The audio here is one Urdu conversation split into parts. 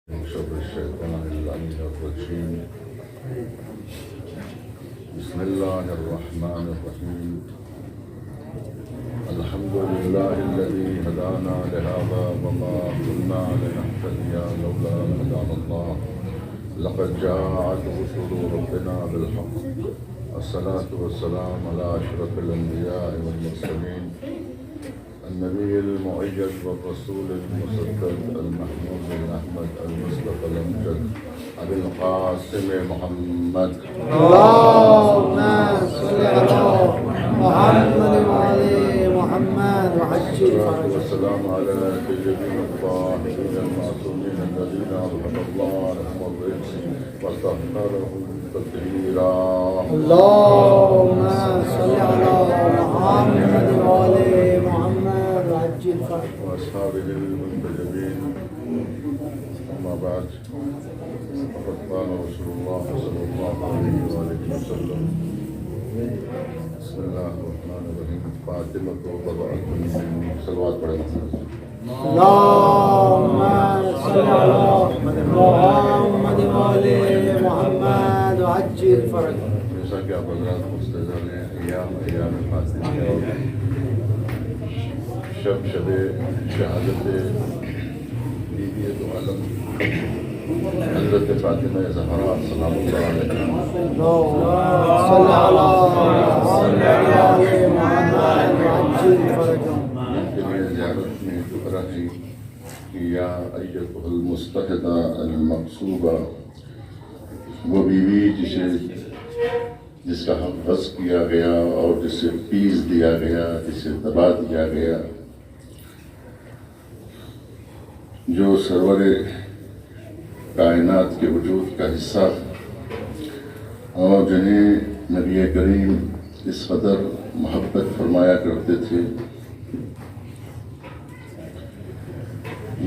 شر الشيطان اللعين الرجيم. بسم الله الرحمن الرحيم. الحمد لله الذي هدانا لهذا وما كنا لنهتدي لولا أن هدانا الله. لقد جاءت رسل ربنا بالحق. الصلاة والسلام على أشرف الأنبياء والمرسلين، النبي المؤيد والرسول المصدق المحمود الأحمد المصطفى الأمجد أبي القاسم محمد. اللهم صل على محمد وعلى محمد وعجل فرجهم. والسلام على سيدنا الطاهرين المعصومين الذين أرحم الله عنهم الرجس وطهرهم تطهيرا. اللهم صل على محمد وعلى محمد وعجل فرجهم. وأصحابه المنتجبين. أما بعد، فقد قال رسول الله صلى الله عليه وآله وسلم: بسم الله الرحمن الرحيم. فاطمة وضعت من صلوات پڑھیں. اللهم صل على محمد وعلى محمد وعجل فرجهم. جیسا کہ آپ حضرات مستحضر ہیں، ایام فاطمہ اور شب شہادت بیوی دو عالم حضرت فاطمہ زہرا سلام اللہ علیہا اللهم صل على محمد وعلى محمد وعجل فرجهم. کے لیے زیارت میں دعا ہے کہ یا ایتھا المستحدہ المقصوبہ، وہ بیوی جس کا حق غصب کیا گیا اور جسے پیس دیا گیا، جسے دبا دیا گیا، جو سرور کائنات کے وجود کا حصہ اور جنہیں نبی کریم اس قدر محبت فرمایا کرتے تھے،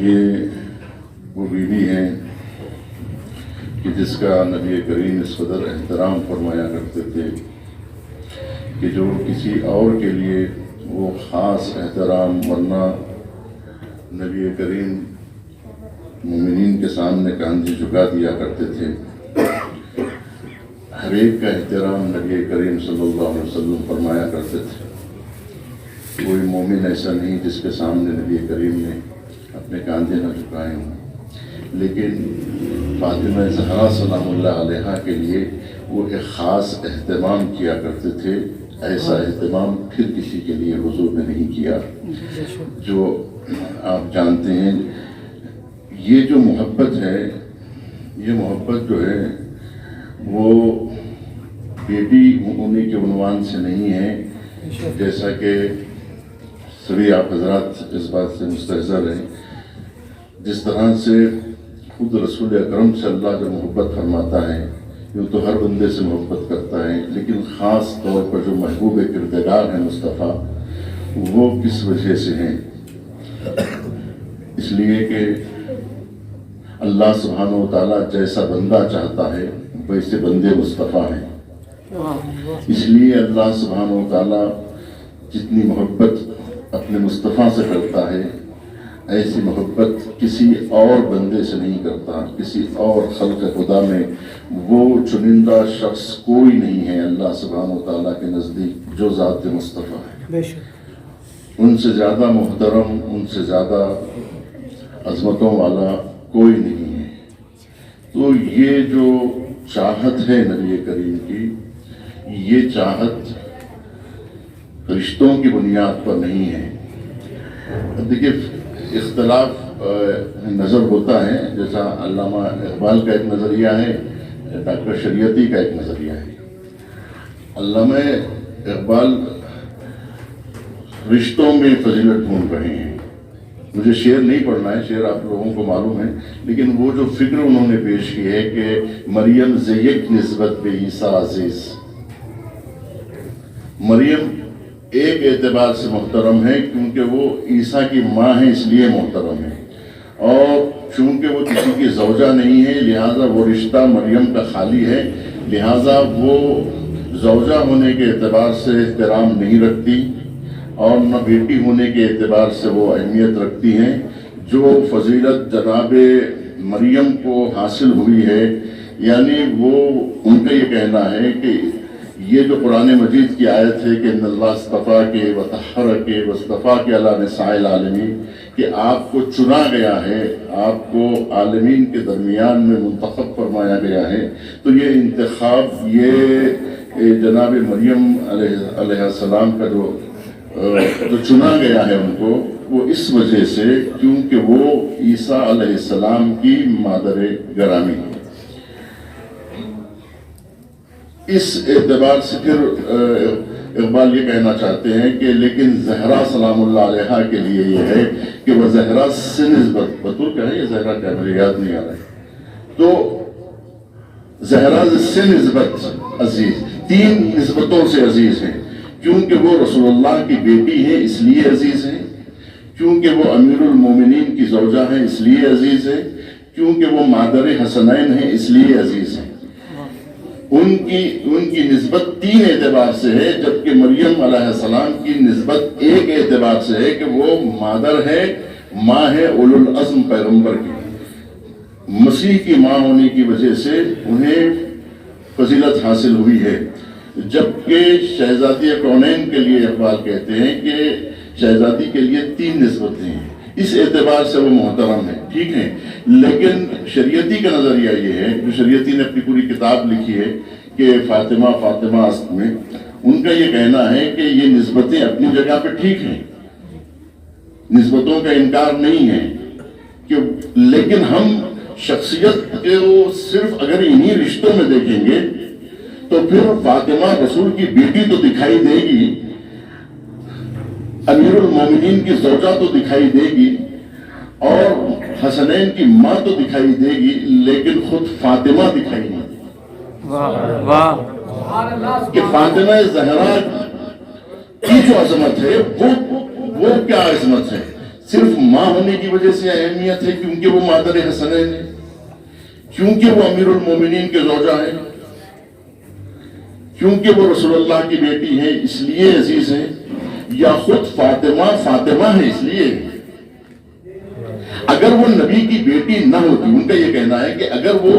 یہ وہ بیوی ہیں کہ جس کا نبی کریم اس قدر احترام فرمایا کرتے تھے کہ جو کسی اور کے لیے وہ خاص احترام، ورنہ نبی کریم مومنین کے سامنے کاندھی جھکا دیا کرتے تھے. ہر ایک کا احترام نبی کریم صلی اللہ علیہ وسلم فرمایا کرتے تھے. کوئی مومن ایسا نہیں جس کے سامنے نبی کریم نے اپنے کاندھے نہ جھکائے ہوں. لیکن فاطمہ زہرا سلام اللہ علیہا کے لیے وہ ایک خاص اہتمام کیا کرتے تھے. ایسا اہتمام پھر کسی کے لیے حضور نے نہیں کیا. جو آپ جانتے ہیں، یہ جو محبت ہے، یہ محبت جو ہے وہ بیٹی ہونے کے عنوان سے نہیں ہے، جیسا کہ سبھی آپ حضرات اس بات سے مستحضر ہیں. جس طرح سے خود رسول اکرم سے اللہ جو محبت فرماتا ہے، یوں تو ہر بندے سے محبت کرتا ہے، لیکن خاص طور پر جو محبوب کردگار ہیں مصطفیٰ، وہ کس وجہ سے ہیں؟ اس لیے کہ اللہ سبحانہ و تعالیٰ جیسا بندہ چاہتا ہے ویسے بندے مصطفیٰ ہیں. اس لیے اللہ سبحانہ و تعالیٰ جتنی محبت اپنے مصطفیٰ سے کرتا ہے، ایسی محبت کسی اور بندے سے نہیں کرتا. کسی اور خلق خدا میں وہ چنندہ شخص کوئی نہیں ہے اللہ سبحانہ و تعالیٰ کے نزدیک جو ذات مصطفیٰ ہے. ان سے زیادہ محترم، ان سے زیادہ عظمتوں والا کوئی نہیں ہے. تو یہ جو چاہت ہے نبی کریم کی، یہ چاہت رشتوں کی بنیاد پر نہیں ہے. دیکھیے، اختلاف نظر ہوتا ہے، جیسا علامہ اقبال کا ایک نظریہ ہے، ڈاکٹر شریعتی کا ایک نظریہ ہے. علامہ اقبال رشتوں میں فضیلت ڈھونڈ رہے ہیں. مجھے شعر نہیں پڑھنا ہے، شعر آپ لوگوں کو معلوم ہے، لیکن وہ جو فکر انہوں نے پیش کی ہے کہ مریم زیک نسبت بے عیسیٰ عزیز، مریم ایک اعتبار سے محترم ہے کیونکہ وہ عیسیٰ کی ماں ہے، اس لیے محترم ہے. اور چونکہ وہ کسی کی زوجہ نہیں ہے، لہٰذا وہ رشتہ مریم کا خالی ہے. لہٰذا وہ زوجہ ہونے کے اعتبار سے احترام نہیں رکھتی اور نہ بیٹی ہونے کے اعتبار سے وہ اہمیت رکھتی ہیں. جو فضیلت جناب مریم کو حاصل ہوئی ہے، یعنی وہ ان کا یہ کہنا ہے کہ یہ جو قرآن مجید کی آیت ہے کہ ان اللہ اصطفیٰ کے وطہر کے واصطفیٰ کے علی نساء العالمین، کہ آپ کو چنا گیا ہے، آپ کو عالمین کے درمیان میں منتخب فرمایا گیا ہے، تو یہ انتخاب یہ جناب مریم علیہ السلام کا جو چنا گیا ہے ان کو، وہ اس وجہ سے کیونکہ وہ عیسیٰ علیہ السلام کی مادر گرامی ہے۔ اس اعتبار سے پھر اقبال یہ کہنا چاہتے ہیں کہ لیکن زہرا سلام اللہ علیہا کے لیے یہ ہے کہ وہ زہرا سے نسبت، بطور کیا ہے یہ زہرا کیا مجھے یاد نہیں آ رہا ہے، تو زہرا سے نسبت عزیز، 3 نسبتوں سے عزیز ہیں، کیونکہ وہ رسول اللہ کی بیٹی ہے اس لیے عزیز ہے، کیونکہ وہ امیر المومنین کی زوجہ ہے اس لیے عزیز ہے، کیونکہ وہ مادر حسنین ہے اس لیے عزیز ہے۔ ان کی نسبت 3 اعتبار سے ہے، جبکہ مریم علیہ السلام کی نسبت ایک اعتبار سے ہے کہ وہ مادر ہے، ماں ہے اولو العزم پیغمبر کی، مسیح کی ماں ہونے کی وجہ سے انہیں فضیلت حاصل ہوئی ہے۔ جبکہ شہزادی کونین کے لیے اقبال کہتے ہیں کہ شہزادی کے لیے 3 نسبتیں ہیں، اس اعتبار سے وہ محترم ہے، ٹھیک ہے، لیکن شریعتی کا نظریہ یہ ہے، جو شریعتی نے اپنی پوری کتاب لکھی ہے کہ فاطمہ فاطمہ است میں، ان کا یہ کہنا ہے کہ یہ نسبتیں اپنی جگہ پہ ٹھیک ہیں، نسبتوں کا انکار نہیں ہے، کہ لیکن ہم شخصیت کو صرف اگر انہی رشتوں میں دیکھیں گے تو پھر فاطمہ رسول کی بیٹی تو دکھائی دے گی، امیر المومنین کی زوجہ تو دکھائی دے گی، اور حسنین کی ماں تو دکھائی دے گی، لیکن خود فاطمہ دکھائی نہیں دے گی۔ کہ فاطمہ زہرا کی جو عظمت ہے وہ کیا عظمت ہے؟ صرف ماں ہونے کی وجہ سے اہمیت ہے، کیونکہ وہ مادر حسنین ہے، کیونکہ وہ امیر المومنین کے زوجہ ہے، کیونکہ وہ رسول اللہ کی بیٹی ہے اس لیے عزیز ہے، یا خود فاطمہ ہے اس لیے؟ اگر وہ نبی کی بیٹی نہ ہوتی، ان کا یہ کہنا ہے کہ اگر وہ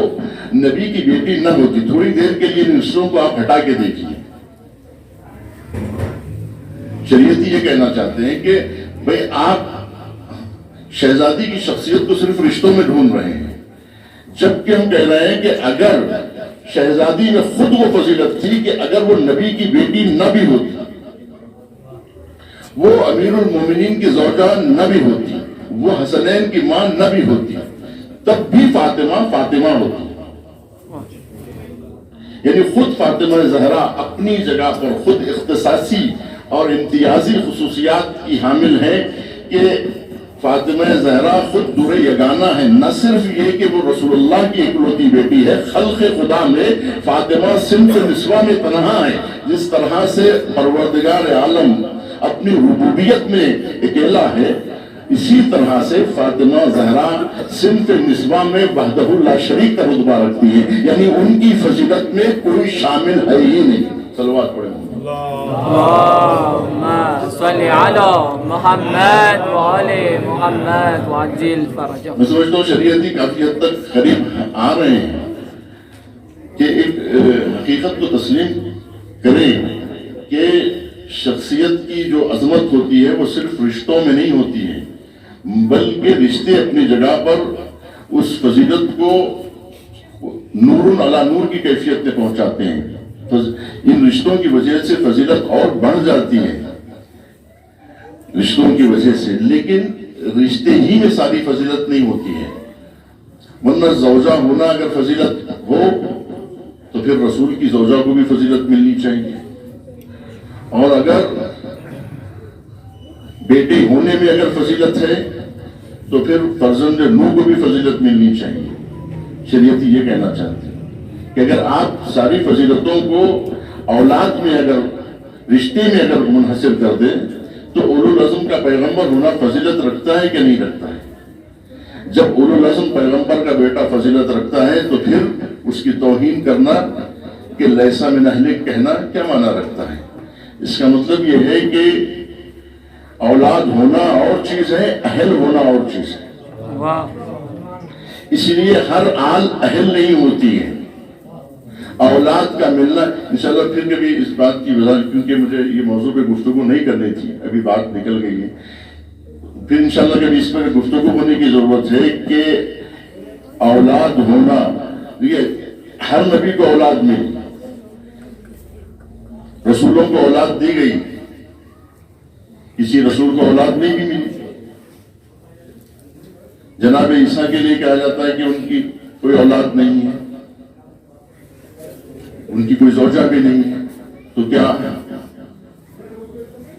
نبی کی بیٹی نہ ہوتی، تھوڑی دیر کے لیے ان رشتوں کو آپ ہٹا کے دیکھیے، شریعتی یہ کہنا چاہتے ہیں کہ بھئی آپ شہزادی کی شخصیت کو صرف رشتوں میں ڈھونڈ رہے ہیں، جبکہ ہم کہہ رہے ہیں کہ اگر شہزادی میں خود وہ فضیلت تھی کہ اگر وہ نبی کی بیٹی نہ بھی ہوتی، وہ امیر المومنین کی زوجہ نہ بھی ہوتی، وہ حسنین کی ماں نہ بھی ہوتی، تب بھی فاطمہ ہوتی، یعنی خود فاطمہ زہرا اپنی جگہ پر خود اختصاصی اور امتیازی خصوصیات کی حامل ہے کہ فاطمہ زہرا خود در یگانہ ہے، نہ صرف یہ کہ وہ رسول اللہ کی اکلوتی بیٹی ہے، خلق خدا میں فاطمہ صنف نسواں میں تنہا ہے، جس طرح سے پروردگار عالم اپنی ربوبیت میں اکیلا ہے، اسی طرح سے فاطمہ زہرا صنف نسواں میں وحدہ لا شریک کا رتبہ رکھتی ہے، یعنی ان کی فضیلت میں کوئی شامل ہے ہی نہیں۔ صلوات پڑھیں۔ اللهم صل على محمد وعلى محمد وعجل فرجهم۔ میں سمجھتا ہوں شریعتی کافی حد تک قریب آ رہے ہیں کہ ایک حقیقت کو تسلیم کریں کہ شخصیت کی جو عظمت ہوتی ہے وہ صرف رشتوں میں نہیں ہوتی ہے، بلکہ رشتے اپنی جگہ پر اس فضیلت کو نور علی نور کی کیفیت میں پہنچاتے ہیں، ان رشتوں کی وجہ سے فضیلت اور بڑھ جاتی ہے رشتوں کی وجہ سے، لیکن رشتے ہی میں ساری فضیلت نہیں ہوتی ہے، ورنہ زوجہ ہونا اگر فضیلت ہو تو پھر رسول کی زوجہ کو بھی فضیلت ملنی چاہیے، اور اگر بیٹے ہونے میں اگر فضیلت ہے تو پھر فرزند نو کو بھی فضیلت ملنی چاہیے۔ شریعتی یہ کہنا چاہتے ہیں کہ اگر آپ ساری فضیلتوں کو اولاد میں اگر رشتے میں اگر منحصر کر دیں تو اولو العزم کا پیغمبر ہونا فضیلت رکھتا ہے کہ نہیں رکھتا ہے؟ جب اولو العزم پیغمبر کا بیٹا فضیلت رکھتا ہے تو پھر اس کی توہین کرنا کہ لیسا من اہلک کہنا کیا معنی رکھتا ہے؟ اس کا مطلب یہ ہے کہ اولاد ہونا اور چیز ہے، اہل ہونا اور چیز ہے۔ اس لیے ہر آل اہل نہیں ہوتی ہے اولاد کا ملنا. انشاءاللہ پھر کبھی اس بات کی وضاحت، کیونکہ مجھے یہ موضوع پہ گفتگو نہیں کرنی تھی، ابھی بات نکل گئی ہے، پھر انشاءاللہ کبھی اس پر گفتگو ہونے کی ضرورت ہے کہ اولاد ہونا، یہ ہر نبی کو اولاد ملی، رسولوں کو اولاد دی گئی، کسی رسول کو اولاد نہیں بھی ملی. جناب عیسیٰ کے لیے کہا جاتا ہے کہ ان کی کوئی اولاد نہیں ہے، ان کی کوئی زوجہ بھی نہیں ہے. تو کیا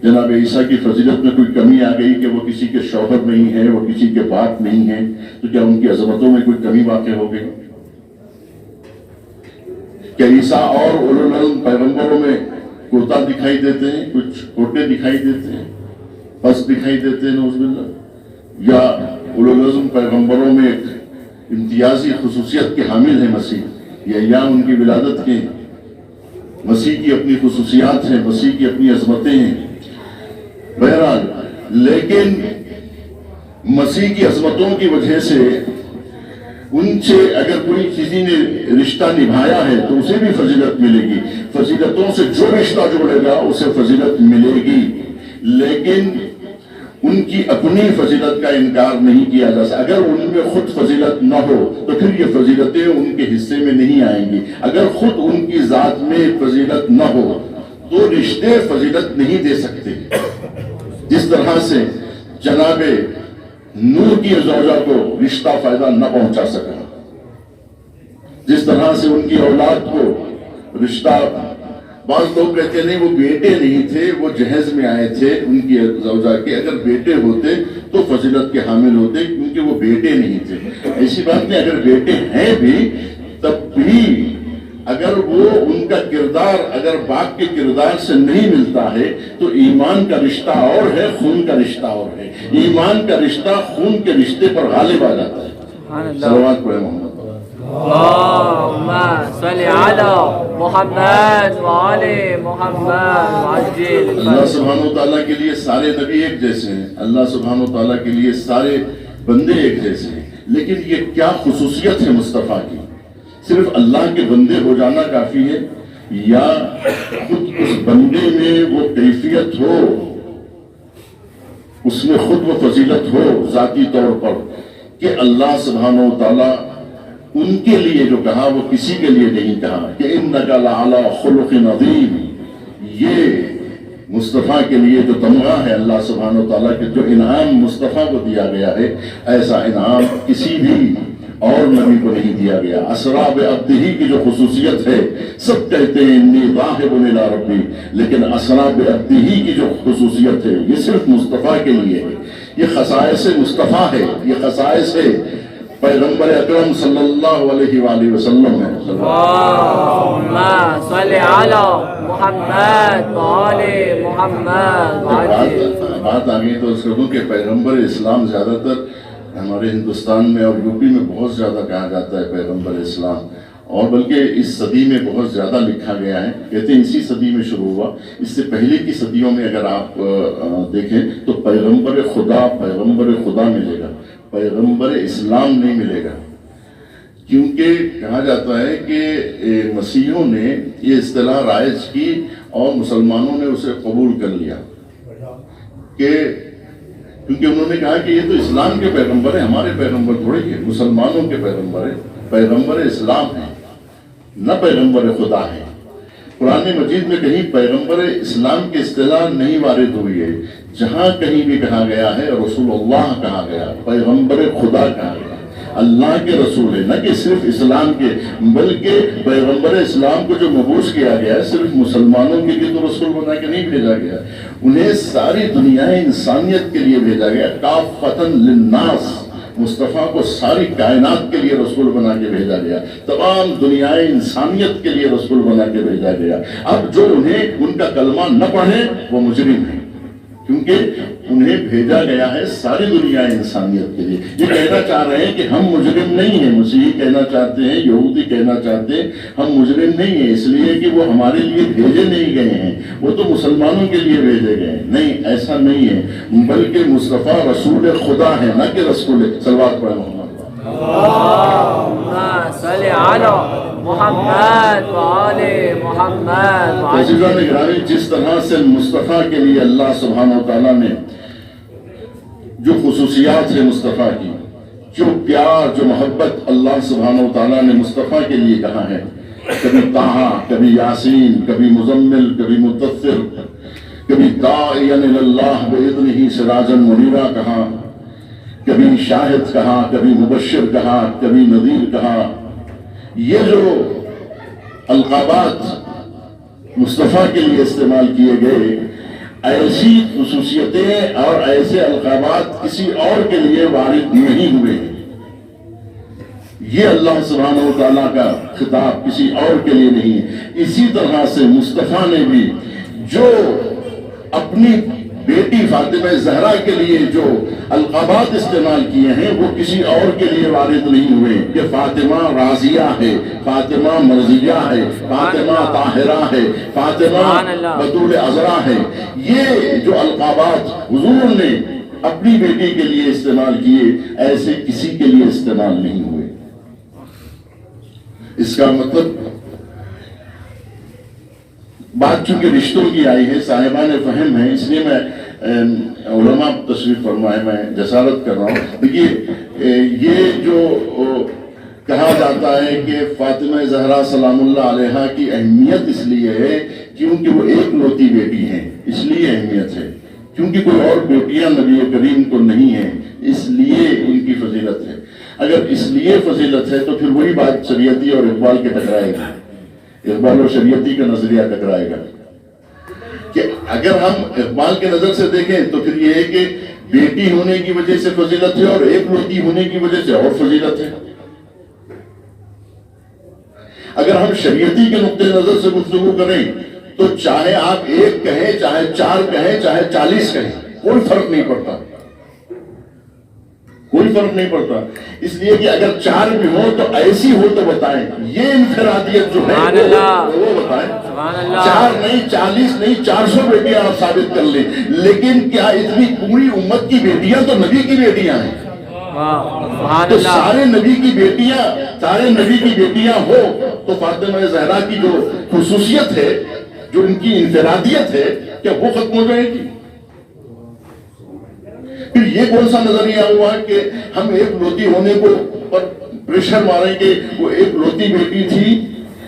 جناب عیسیٰ کی فضیلت میں کوئی کمی آ گئی کہ وہ کسی کے شوہر نہیں ہے، وہ کسی کے باپ نہیں ہے؟ تو کیا ان کی عظمتوں میں کوئی کمی واقع ہو گئی؟ کیا عیسیٰ اور اولو العزم پیغمبروں میں کوتا دکھائی دیتے ہیں، کچھ کوٹے دکھائی دیتے ہیں، پس دکھائی دیتے ہیں نعوذ باللہ؟ یا اولو العزم پیغمبروں میں ایک امتیازی خصوصیت کے حامل ہیں مسیح، یہ ایام ان کی ولادت کے ہیں، مسیح کی اپنی خصوصیات ہیں، مسیح کی اپنی عظمتیں ہیں. بہرحال لیکن مسیح کی عظمتوں کی وجہ سے ان سے اگر کوئی کسی نے رشتہ نبھایا ہے تو اسے بھی فضیلت ملے گی. فضیلتوں سے جو رشتہ جوڑے گا اسے فضیلت ملے گی، لیکن ان کی اپنی فضیلت کا انکار نہیں کیا جا سکتا. اگر ان میں خود فضیلت نہ ہو تو پھر یہ فضیلتیں ان کے حصے میں نہیں آئیں گی. اگر خود ان کی ذات میں فضیلت نہ ہو تو رشتے فضیلت نہیں دے سکتے. جس طرح سے جناب نوح کی زوجہ کو رشتہ فائدہ نہ پہنچا سکا، جس طرح سے ان کی اولاد کو رشتہ، بعض لوگ کہتے ہیں نہیں وہ بیٹے نہیں تھے، وہ جہیز میں آئے تھے ان کی زوجہ کے، اگر بیٹے ہوتے تو فضیلت کے حامل ہوتے، کیونکہ وہ بیٹے نہیں تھے. ایسی بات نہیں، اگر بیٹے ہیں بھی تب بھی اگر وہ ان کا کردار اگر باپ کے کردار سے نہیں ملتا ہے تو ایمان کا رشتہ اور ہے، خون کا رشتہ اور ہے. ایمان کا رشتہ خون کے رشتے پر غالب آ جاتا ہے. صلوات پڑھیں محمد. اللهم صل على محمد وآل محمد وعجل. اللہ سبحانہ وتعالیٰ کے لیے سارے نبی ایک جیسے ہیں، اللہ سبحانہ وتعالیٰ کے لیے سارے بندے ایک جیسے ہیں، لیکن یہ کیا خصوصیت ہے مصطفیٰ کی؟ صرف اللہ کے بندے ہو جانا کافی ہے یا خود اس بندے میں وہ کیفیت ہو، اس میں خود وہ فضیلت ہو ذاتی طور پر کہ اللہ سبحانہ وتعالیٰ ان کے لیے جو کہا وہ کسی کے لیے نہیں کہا کہ اِنَّكَ لَعَلَىٰ خُلُقٍ عَظِيمٍ. یہ مصطفیٰ کے لیے جو تمغہ ہے اللہ سبحانہ وتعالیٰ کے جو انعام مصطفیٰ کو دیا گیا ہے، ایسا انعام کسی بھی اور نبی کو نہیں دیا گیا. اسرا بعبدہ کی جو خصوصیت ہے، سب کہتے ہیں انی ذاہب الی ربی، لیکن اسرا بعبدہ کی جو خصوصیت ہے یہ صرف مصطفیٰ کے لیے ہے. یہ خصائص مصطفیٰ ہے، یہ خصائص ہے پیغمبر اکرم صلی اللہ علیہ وآلہ وسلم ہے. اللهم صل على محمد وآل محمد وعجل. بات آگئی تو اس کو کہ پیغمبر اسلام زیادہ تر ہمارے ہندوستان میں اور یوپی میں بہت زیادہ کہا جاتا ہے پیغمبر اسلام، اور بلکہ اس صدی میں بہت زیادہ لکھا گیا ہے. کہتے ہیں اسی صدی میں شروع ہوا. اس سے پہلے کی صدیوں میں اگر آپ دیکھیں تو پیغمبر خدا ملے گا، پیغمبر اسلام نہیں ملے گا. کیونکہ کہا جاتا ہے کہ مسیحیوں نے یہ اصطلاح رائج کی اور مسلمانوں نے اسے قبول کر لیا، کہ کیونکہ انہوں نے کہا کہ یہ تو اسلام کے پیغمبر ہیں، ہمارے پیغمبر تھوڑی ہے، مسلمانوں کے پیغمبر ہیں، پیغمبر اسلام ہیں، نہ پیغمبر خدا ہے. قرآن مجید میں کہیں پیغمبر اسلام کی اصطلاح نہیں وارد ہوئی ہے. جہاں کہیں بھی کہا گیا ہے رسول اللہ کہا گیا، پیغمبر خدا کہا گیا، اللہ کے رسول ہے، نہ کہ صرف اسلام کے، بلکہ پیغمبر اسلام کو جو مبعوث کیا گیا ہے صرف مسلمانوں کے لیے تو رسول بنا کے نہیں بھیجا گیا، انہیں ساری دنیا انسانیت کے لیے بھیجا گیا. کافۃ للناس، مصطفیٰ کو ساری کائنات کے لیے رسول بنا کے بھیجا گیا، تمام دنیا انسانیت کے لیے رسول بنا کے بھیجا گیا. اب جو انہیں ان کا کلمہ نہ پڑھے وہ مجرم ہیں، کیونکہ انہیں بھیجا گیا ہے ساری دنیا انسانیت کے لیے. یہ کہنا چاہ رہے ہیں کہ ہم مجرم نہیں ہیں، مسیحی کہنا چاہتے ہیں، یہودی کہنا چاہتے ہیں ہم مجرم نہیں ہیں اس لیے کہ وہ ہمارے لیے بھیجے نہیں گئے ہیں، وہ تو مسلمانوں کے لیے بھیجے گئے ہیں. نہیں، ایسا نہیں ہے، بلکہ مصطفیٰ رسول خدا ہے، نہ کہ رسول. صلوات پڑھیں محمد. صل علی محمد و آل محمد عزیزان گرامی، جس طرح سے مصطفیٰ کے لیے اللہ سبحانہ و تعالیٰ نے جو خصوصیات ہے مصطفیٰ کی، جو پیار، جو محبت اللہ سبحانہ و تعالیٰ نے مصطفیٰ کے لیے کہا ہے، کبھی طٰہٰ، کبھی یاسین، کبھی مزمل، کبھی مدثر، کبھی داعیا الی اللہ بإذنہ سراجا منیرا کہا، کبھی شاہد کہا، کبھی مبشر کہا، کبھی نذیر کہا. یہ جو القابات مصطفیٰ کے لیے استعمال کیے گئے، ایسی خصوصیتیں اور ایسے القابات کسی اور کے لیے وارد نہیں ہوئے. یہ اللہ سبحانہ و تعالیٰ کا خطاب کسی اور کے لیے نہیں ہے. اسی طرح سے مصطفیٰ نے بھی جو اپنی بیٹی فاطمہ زہرا کے لیے جو القابات استعمال کیے ہیں وہ کسی اور کے لیے وارد نہیں ہوئے کہ فاطمہ راضیہ ہے، فاطمہ مرضیہ ہے، فاطمہ طاہرہ ہے، فاطمہ بطول عذرا ہے. یہ جو القابات حضور نے اپنی بیٹی کے لیے استعمال کیے، ایسے کسی کے لیے استعمال نہیں ہوئے. اس کا مطلب بات چونکہ رشتوں کی آئی ہے، صاحبان فہم ہے، اس لیے میں علماء تشریف فرمائے، میں جسارت کر رہا ہوں. دیکھیے، یہ جو کہا جاتا ہے کہ فاطمہ زہرا سلام اللہ علیہا کی اہمیت اس لیے ہے کیونکہ وہ ایک لوتی بیٹی ہیں، اس لیے اہمیت ہے. کیونکہ کوئی اور بیٹیاں نبی کریم کو نہیں ہیں، اس لیے ان کی فضیلت ہے. اگر اس لیے فضیلت ہے تو پھر وہی بات شریعتی اور اقبال کے ٹکرائے گی، اقبال اور شریعتی کا نظریہ ٹکرائے گا. کہ اگر ہم اقبال کے نظر سے دیکھیں تو پھر یہ ہے کہ بیٹی ہونے کی وجہ سے فضیلت ہے اور ایک لوتی ہونے کی وجہ سے اور فضیلت ہے. اگر ہم شریعتی کے نقطۂ نظر سے گفتگو کریں تو چاہے آپ ایک کہیں، چاہے 4 کہیں، چاہے 40 کہیں، کوئی فرق نہیں پڑتا، کوئی فرق نہیں پڑتا. اس لیے کہ اگر 4 بھی ہو تو ایسی ہو تو بتائیں. یہ انفرادیت جو ہے وہ بتائیں. 4 نہیں، 40 نہیں، 400 بیٹیاں آپ ثابت کر لیں، لیکن کیا اتنی پوری امت کی بیٹیاں تو نبی کی بیٹیاں ہیں؟ تو سارے نبی کی بیٹیاں ہو تو فاطمہ زہرا کی جو خصوصیت ہے، جو ان کی انفرادیت ہے، کیا وہ ختم ہو جائے گی؟ پھر یہ کون سا نظریہ ہوا کہ ہم ایک لوتی ہونے کو پر پریشر ماریں گے؟ وہ ایک لوتی بیٹی تھی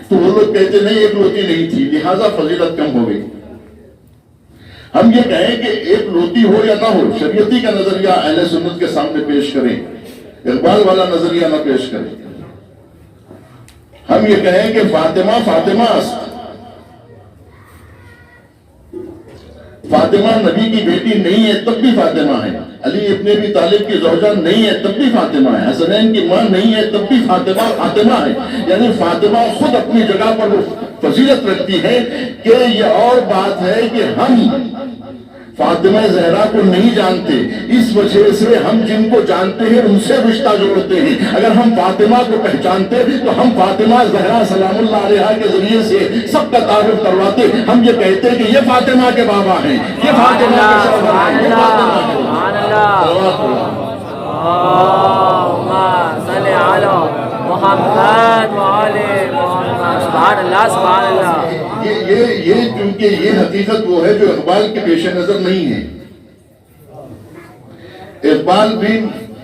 تو وہ لوگ کہتے نہیں ایک لوتی نہیں تھی لہذا فضیلت کم ہو گئی. ہم یہ کہیں کہ ایک لوتی ہو یا نہ ہو، شریعتی کا نظریہ اہل سنت کے سامنے پیش کریں، اقبال والا نظریہ نہ پیش کریں. ہم یہ کہیں کہ فاطمہ نبی کی بیٹی نہیں ہے تب بھی فاطمہ ہے، علی ابن ابی طالب کی زوجہ نہیں ہے تب بھی فاطمہ ہے، حسنین کی ماں نہیں ہے تب بھی فاطمہ ہے. یعنی فاطمہ خود اپنی جگہ پر فضیلت رکھتی ہے. کہ یہ اور بات ہے کہ ہم فاطمہ زہرا کو نہیں جانتے، اس وجہ سے ہم جن کو جانتے ہیں ان سے رشتہ جوڑتے ہیں. اگر ہم فاطمہ کو پہچانتے تو ہم فاطمہ زہرا سلام اللہ علیہا کے ذریعے سے سب کا تعارف کرواتے. ہم یہ کہتے کہ یہ فاطمہ کے بابا ہیں، یہ فاطمہ کے شوہر ہیں، یہ فاطمہ کے یہ کیونکہ یہ حقیقت وہ ہے جو اقبال کے پیش نظر نہیں ہے. اقبال بھی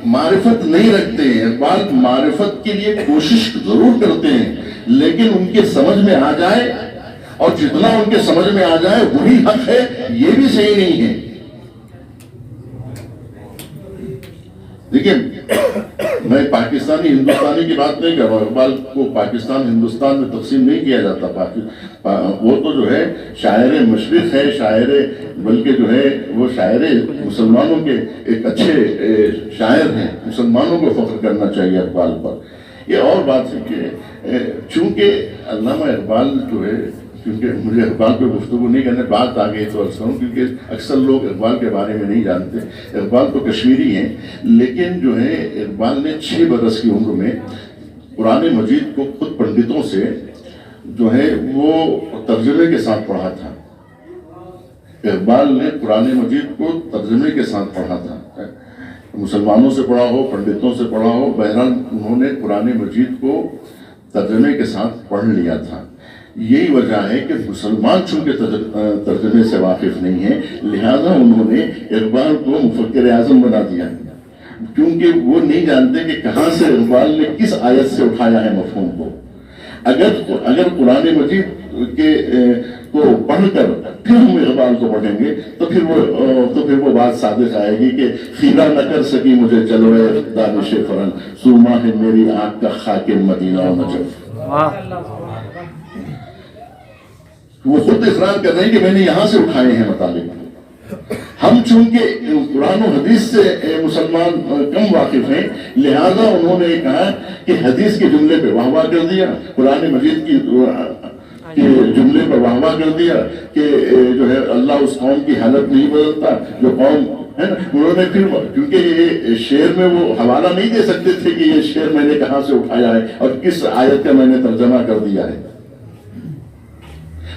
معرفت نہیں رکھتے ہیں، اقبال معرفت کے لیے کوشش ضرور کرتے ہیں لیکن ان کے سمجھ میں آ جائے اور جتنا ان کے سمجھ میں آ جائے وہی حق ہے، یہ بھی صحیح نہیں ہے. دیکھیں، میں پاکستانی ہندوستانی کی بات نہیں کر رہا ہوں. اقبال کو پاکستان ہندوستان میں تقسیم نہیں کیا جاتا. وہ تو جو ہے شاعر مشرق ہے، بلکہ جو ہے وہ شاعر مسلمانوں کے ایک اچھے شاعر ہیں. مسلمانوں کو فخر کرنا چاہیے اقبال پر. یہ اور بات ہے کہ چونکہ علامہ اقبال جو ہے، کیونکہ مجھے اقبال پہ گفتگو نہیں کرنے بات آ گئی تو عرض کروں، کیونکہ اکثر لوگ اقبال کے بارے میں نہیں جانتے. اقبال تو کشمیری ہیں لیکن جو ہے اقبال نے 6 برس کی عمر میں قرآن مجید کو خود پنڈتوں سے جو ہے وہ ترجمے کے ساتھ پڑھا تھا. اقبال نے قرآن مجید کو ترجمے کے ساتھ پڑھا تھا. مسلمانوں سے پڑھا ہو، پنڈتوں سے پڑھا ہو، بہرحال انہوں نے قرآن مجید کو ترجمے کے ساتھ پڑھ لیا تھا۔ یہی وجہ ہے کہ مسلمان چونکہ ترجمے سے واقف نہیں ہیں، لہذا انہوں نے اقبال کو مفکر اعظم بنا دیا، کیونکہ وہ نہیں جانتے کہ کہاں سے اقبال نے کس آیت سے اٹھایا ہے مفہوم کو۔ اگر قرآن مجید کے کو پڑھ کر پھر ہم اقبال کو پڑھیں گے تو پھر وہ بات صادق آئے گی کہ خیرہ نہ کر سکی مجھے جلوے دانش فرن، سوما ہے میری آنکھ کا خاک مدینہ و نجف۔ وہ خود اقرار کر رہے ہیں کہ میں نے یہاں سے اٹھائے ہیں مطالب۔ ہم چونکہ قرآن و حدیث سے مسلمان کم واقف ہیں، لہذا انہوں نے کہا کہ حدیث کے جملے پہ واہ واہ کر دیا، قرآن مجید کی جملے پر واہ واہ کر دیا کہ جو ہے اللہ اس قوم کی حالت نہیں بدلتا جو قوم ہے نا۔ انہوں نے پھر کیونکہ یہ شعر میں وہ حوالہ نہیں دے سکتے تھے کہ یہ شعر میں نے کہاں سے اٹھایا ہے اور کس آیت کا میں نے ترجمہ کر دیا ہے۔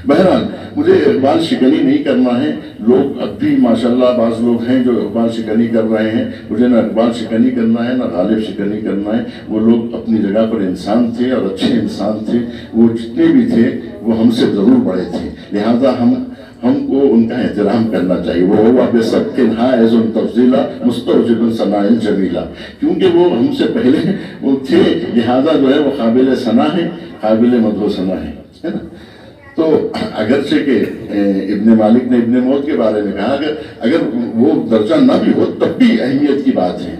بہرحال مجھے اقبال شکنی نہیں کرنا ہے۔ لوگ اب بھی ماشاءاللہ بعض لوگ ہیں جو اقبال شکنی کر رہے ہیں، مجھے نہ اقبال شکنی کرنا ہے نہ غالب شکنی کرنا ہے۔ وہ لوگ اپنی جگہ پر انسان تھے اور اچھے انسان تھے، وہ جتنے بھی تھے وہ ہم سے ضرور بڑے تھے، لہذا ہم کو ان کا احترام کرنا چاہیے۔ وہ ہوا بے سب کے حائز تفضیلہ مستوجب ثناء جمیلہ، کیونکہ وہ ہم سے پہلے وہ تھے، لہذا جو ہے وہ قابل ثنا ہے، قابل مدح و ثنا ہے نا۔ تو اگرچہ کہ ابن مالک نے ابن موت کے بارے میں کہا کہ اگر وہ درجہ نہ بھی ہو تب بھی اہمیت کی بات ہے،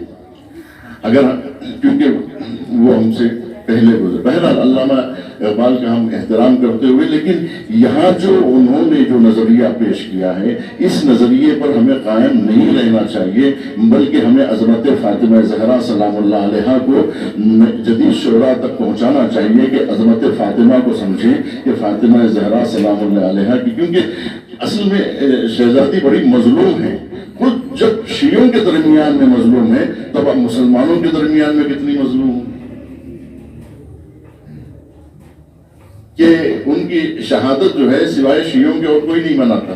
کیونکہ وہ ہم سے پہلے گزرے۔ بہرحال علامہ اقبال کا ہم احترام کرتے ہوئے، لیکن یہاں جو انہوں نے جو نظریہ پیش کیا ہے اس نظریے پر ہمیں قائم نہیں رہنا چاہیے، بلکہ ہمیں عظمت فاطمہ زہرا سلام اللہ علیہا کو جدید شعراء تک پہنچانا چاہیے کہ عظمت فاطمہ کو سمجھیں کہ فاطمہ زہرا سلام اللہ علیہا کی، کیونکہ اصل میں شہزادی بڑی مظلوم ہے۔ خود جب شیعوں کے درمیان میں مظلوم ہے تب اب مسلمانوں کے درمیان میں کتنی مظلوم ہوں کہ ان کی شہادت جو ہے سوائے شیعوں کے اور کوئی نہیں مناتا۔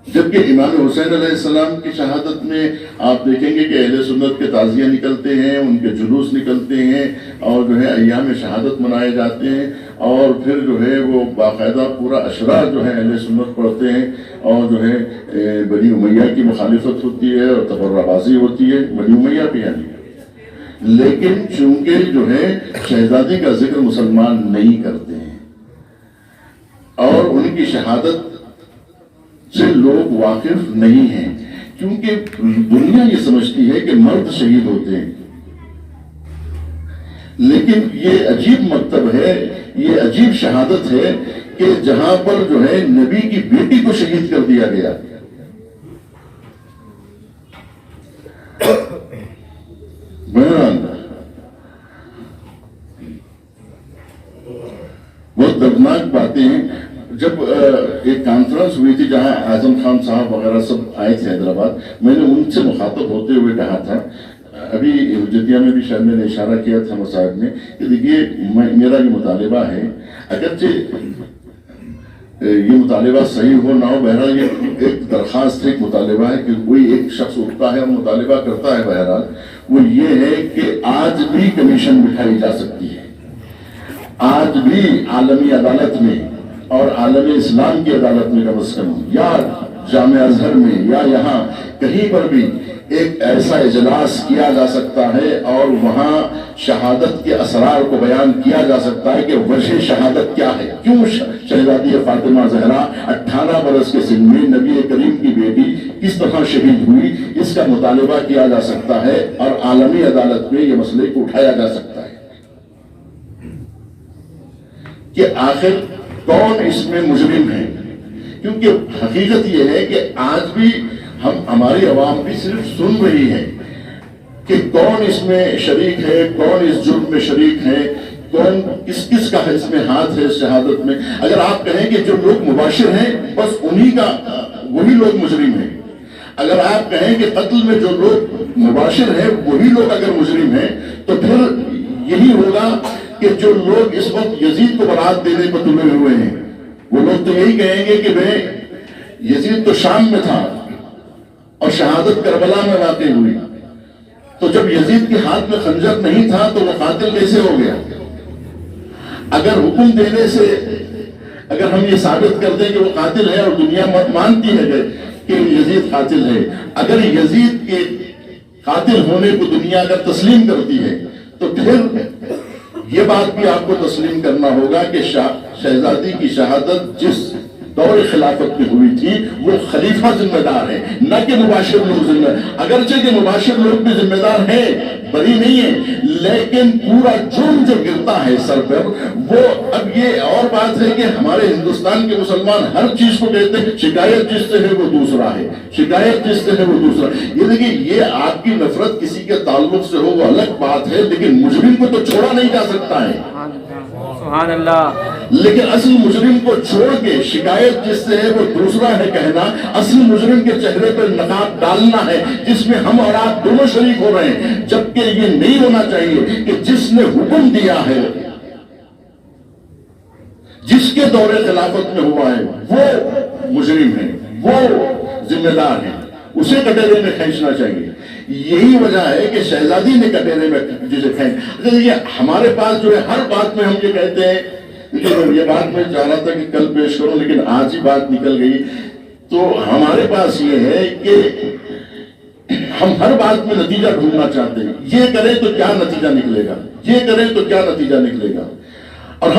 جبکہ امام حسین علیہ السلام کی شہادت میں آپ دیکھیں گے کہ اہل سنت کے تعزیہ نکلتے ہیں، ان کے جلوس نکلتے ہیں اور جو ہے ایام شہادت منائے جاتے ہیں، اور پھر جو ہے وہ باقاعدہ پورا اشرا جو ہے اہل سنت پڑھتے ہیں، اور جو ہے بنی امیہ کی مخالفت ہوتی ہے اور تبرہ بازی ہوتی ہے بنی امیہ پہ یعنی۔ لیکن چونکہ جو ہے شہزادی کا ذکر مسلمان نہیں کرتے ہیں اور ان کی شہادت سے لوگ واقف نہیں ہیں، کیونکہ دنیا یہ سمجھتی ہے کہ مرد شہید ہوتے ہیں، لیکن یہ عجیب مکتب ہے، یہ عجیب شہادت ہے کہ جہاں پر جو ہے نبی کی بیٹی کو شہید کر دیا گیا۔ بہت دردناک باتیں ہیں۔ جب ایک کانفرنس ہوئی تھی جہاں اعظم خان صاحب وغیرہ سب آئے تھے حیدرآباد، میں نے ان سے مخاطب ہوتے ہوئے کہا تھا، ابھی حجتیہ میں بھی شاید میں نے اشارہ کیا تھا مساعد میں، کہ دیکھیے میرا یہ مطالبہ ہے، اگرچہ یہ مطالبہ صحیح ہو نہ ہو، بہرحال یہ ایک درخواست ہے، ایک مطالبہ ہے کہ کوئی ایک شخص اٹھتا ہے اور مطالبہ کرتا ہے، بہرحال وہ یہ ہے کہ آج بھی کمیشن بٹھائی جا سکتی ہے، آج بھی عالمی عدالت میں اور عالم اسلام کی عدالت میں کم از کم، یا جامع ازہر میں یا یہاں کہیں پر بھی ایک ایسا اجلاس کیا جا سکتا ہے اور وہاں شہادت کے اسرار کو بیان کیا جا سکتا ہے کہ وجہ شہادت کیا ہے، کیوں شہزادی فاطمہ زہرا 18 برس کے سن میں نبی کریم کی بیٹی کس طرح شہید ہوئی، اس کا مطالبہ کیا جا سکتا ہے اور عالمی عدالت میں یہ مسئلے کو اٹھایا جا سکتا ہے کہ آخر کون اس میں مجرم ہے، کیونکہ حقیقت یہ ہے کہ آج بھی ہماری عوام بھی صرف سن رہی ہے کہ کون اس میں شریک ہے، کون اس جرم میں شریک ہے، کون کس کا اس میں ہاتھ ہے اس شہادت میں۔ اگر آپ کہیں کہ جو لوگ مباشر ہیں بس انہی کا وہی لوگ مجرم ہیں، اگر آپ کہیں کہ قتل میں جو لوگ مباشر ہیں وہی لوگ اگر مجرم ہیں، تو پھر یہی ہوگا کہ جو لوگ اس وقت یزید کو برات دینے پر تلے ہوئے ہیں وہ لوگ تو یہی کہیں گے کہ یزید تو شام میں تھا اور شہادت کربلا میں واقع ہوئی، تو جب یزید کے ہاتھ میں خنجر نہیں تھا تو وہ قاتل کیسے ہو گیا؟ اگر حکم دینے سے اگر ہم یہ ثابت کر دیں کہ وہ قاتل ہے اور دنیا مانتی ہے کہ یزید قاتل ہے، اگر یزید کے قاتل ہونے کو دنیا اگر تسلیم کرتی ہے تو پھر یہ بات بھی آپ کو تسلیم کرنا ہوگا کہ شہزادی کی شہادت جس دور خلافت میں ہوئی تھی وہ خلیفہ ذمہ دار ہے، نہ کہ مباشر لوگ ذمہ دار۔ اگرچہ کہ مباشر لوگ بھی ذمہ دار ہیں، بری نہیں ہے، لیکن پورا جرم جو گرتا ہے سر پر وہ، اب یہ اور بات ہے کہ ہمارے ہندوستان کے مسلمان ہر چیز کو کہتے ہیں شکایت جس سے ہے وہ دوسرا ہے، شکایت جس سے ہے وہ دوسرا۔ یہ دیکھیں، یہ آپ کی نفرت کسی کے تعلق سے ہو وہ الگ بات ہے، لیکن مجرم کو تو چھوڑا نہیں جا سکتا ہے۔ سبحان اللہ۔ لیکن اصل مجرم کو چھوڑ کے شکایت جس سے ہے وہ دوسرا ہے کہنا، اصل مجرم کے چہرے پر نقاب ڈالنا ہے جس میں ہم اور آپ دونوں شریک ہو رہے ہیں، جبکہ یہ نہیں ہونا چاہیے کہ جس نے حکم دیا ہے، جس کے دور خلافت میں ہوا ہے وہ مجرم ہے، وہ ذمہ دار ہے، اسے کٹہرے میں کھینچنا چاہیے۔ یہی وجہ ہے کہ شہزادی نے کٹہرے میں جسے کھینچ، ہمارے پاس جو ہے ہر بات میں ہم یہ کہتے ہیں، یہ بات میں چاہ رہا تھا کہ کل پیش کروں لیکن آج ہی بات نکل گئی، تو ہمارے پاس یہ ہے کہ ہم ہر بات میں نتیجہ ڈھونڈنا چاہتے ہیں، یہ کریں تو کیا نتیجہ نکلے گا، یہ کریں تو کیا نتیجہ نکلے گا، اور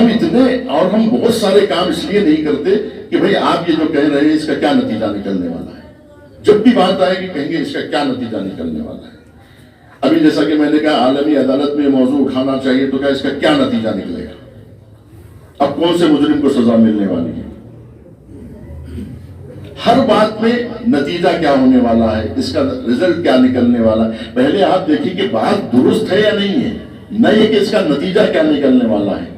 ہم بہت سارے کام اس لیے نہیں کرتے کہ بھئی آپ یہ جو کہہ رہے ہیں اس کا کیا نتیجہ نکلنے والا ہے۔ جب بھی بات آئے گی کہیں گے اس کا کیا نتیجہ نکلنے والا ہے۔ ابھی جیسا کہ میں نے کہا عالمی عدالت میں موضوع اٹھانا چاہیے، تو کیا اس کا کیا نتیجہ نکلے گا، اب کون سے مجرم کو سزا ملنے والی ہے، ہر بات میں نتیجہ کیا ہونے والا ہے، اس کا رزلٹ کیا نکلنے والا ہے۔ پہلے آپ دیکھیں کہ بات درست ہے یا نہیں ہے، نہ یہ کہ اس کا نتیجہ کیا نکلنے والا ہے۔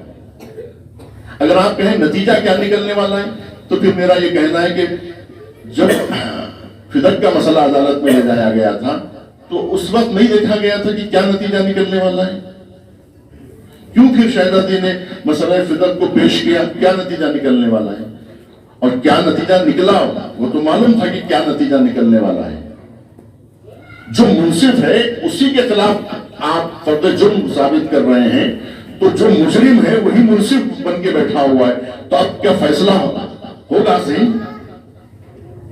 اگر آپ کہیں نتیجہ کیا نکلنے والا ہے تو پھر میرا یہ کہنا ہے کہ جب فدق کا مسئلہ عدالت میں لے جایا گیا تھا تو اس وقت نہیں دیکھا گیا تھا کہ کیا نتیجہ نکلنے والا ہے، کیوں پھر شہزادی نے مسئلہ فدق کو پیش کیا، کیا نتیجہ نکلنے والا ہے، اور کیا نتیجہ نکلا وہ تو معلوم تھا کہ کیا نتیجہ نکلنے والا ہے۔ جو منصف ہے اسی کے خلاف آپ فرد جرم ثابت کر رہے ہیں، تو جو مجرم ہے وہی منصف بن کے بیٹھا ہوا ہے، تو اب کیا فیصلہ ہوگا صحیح؟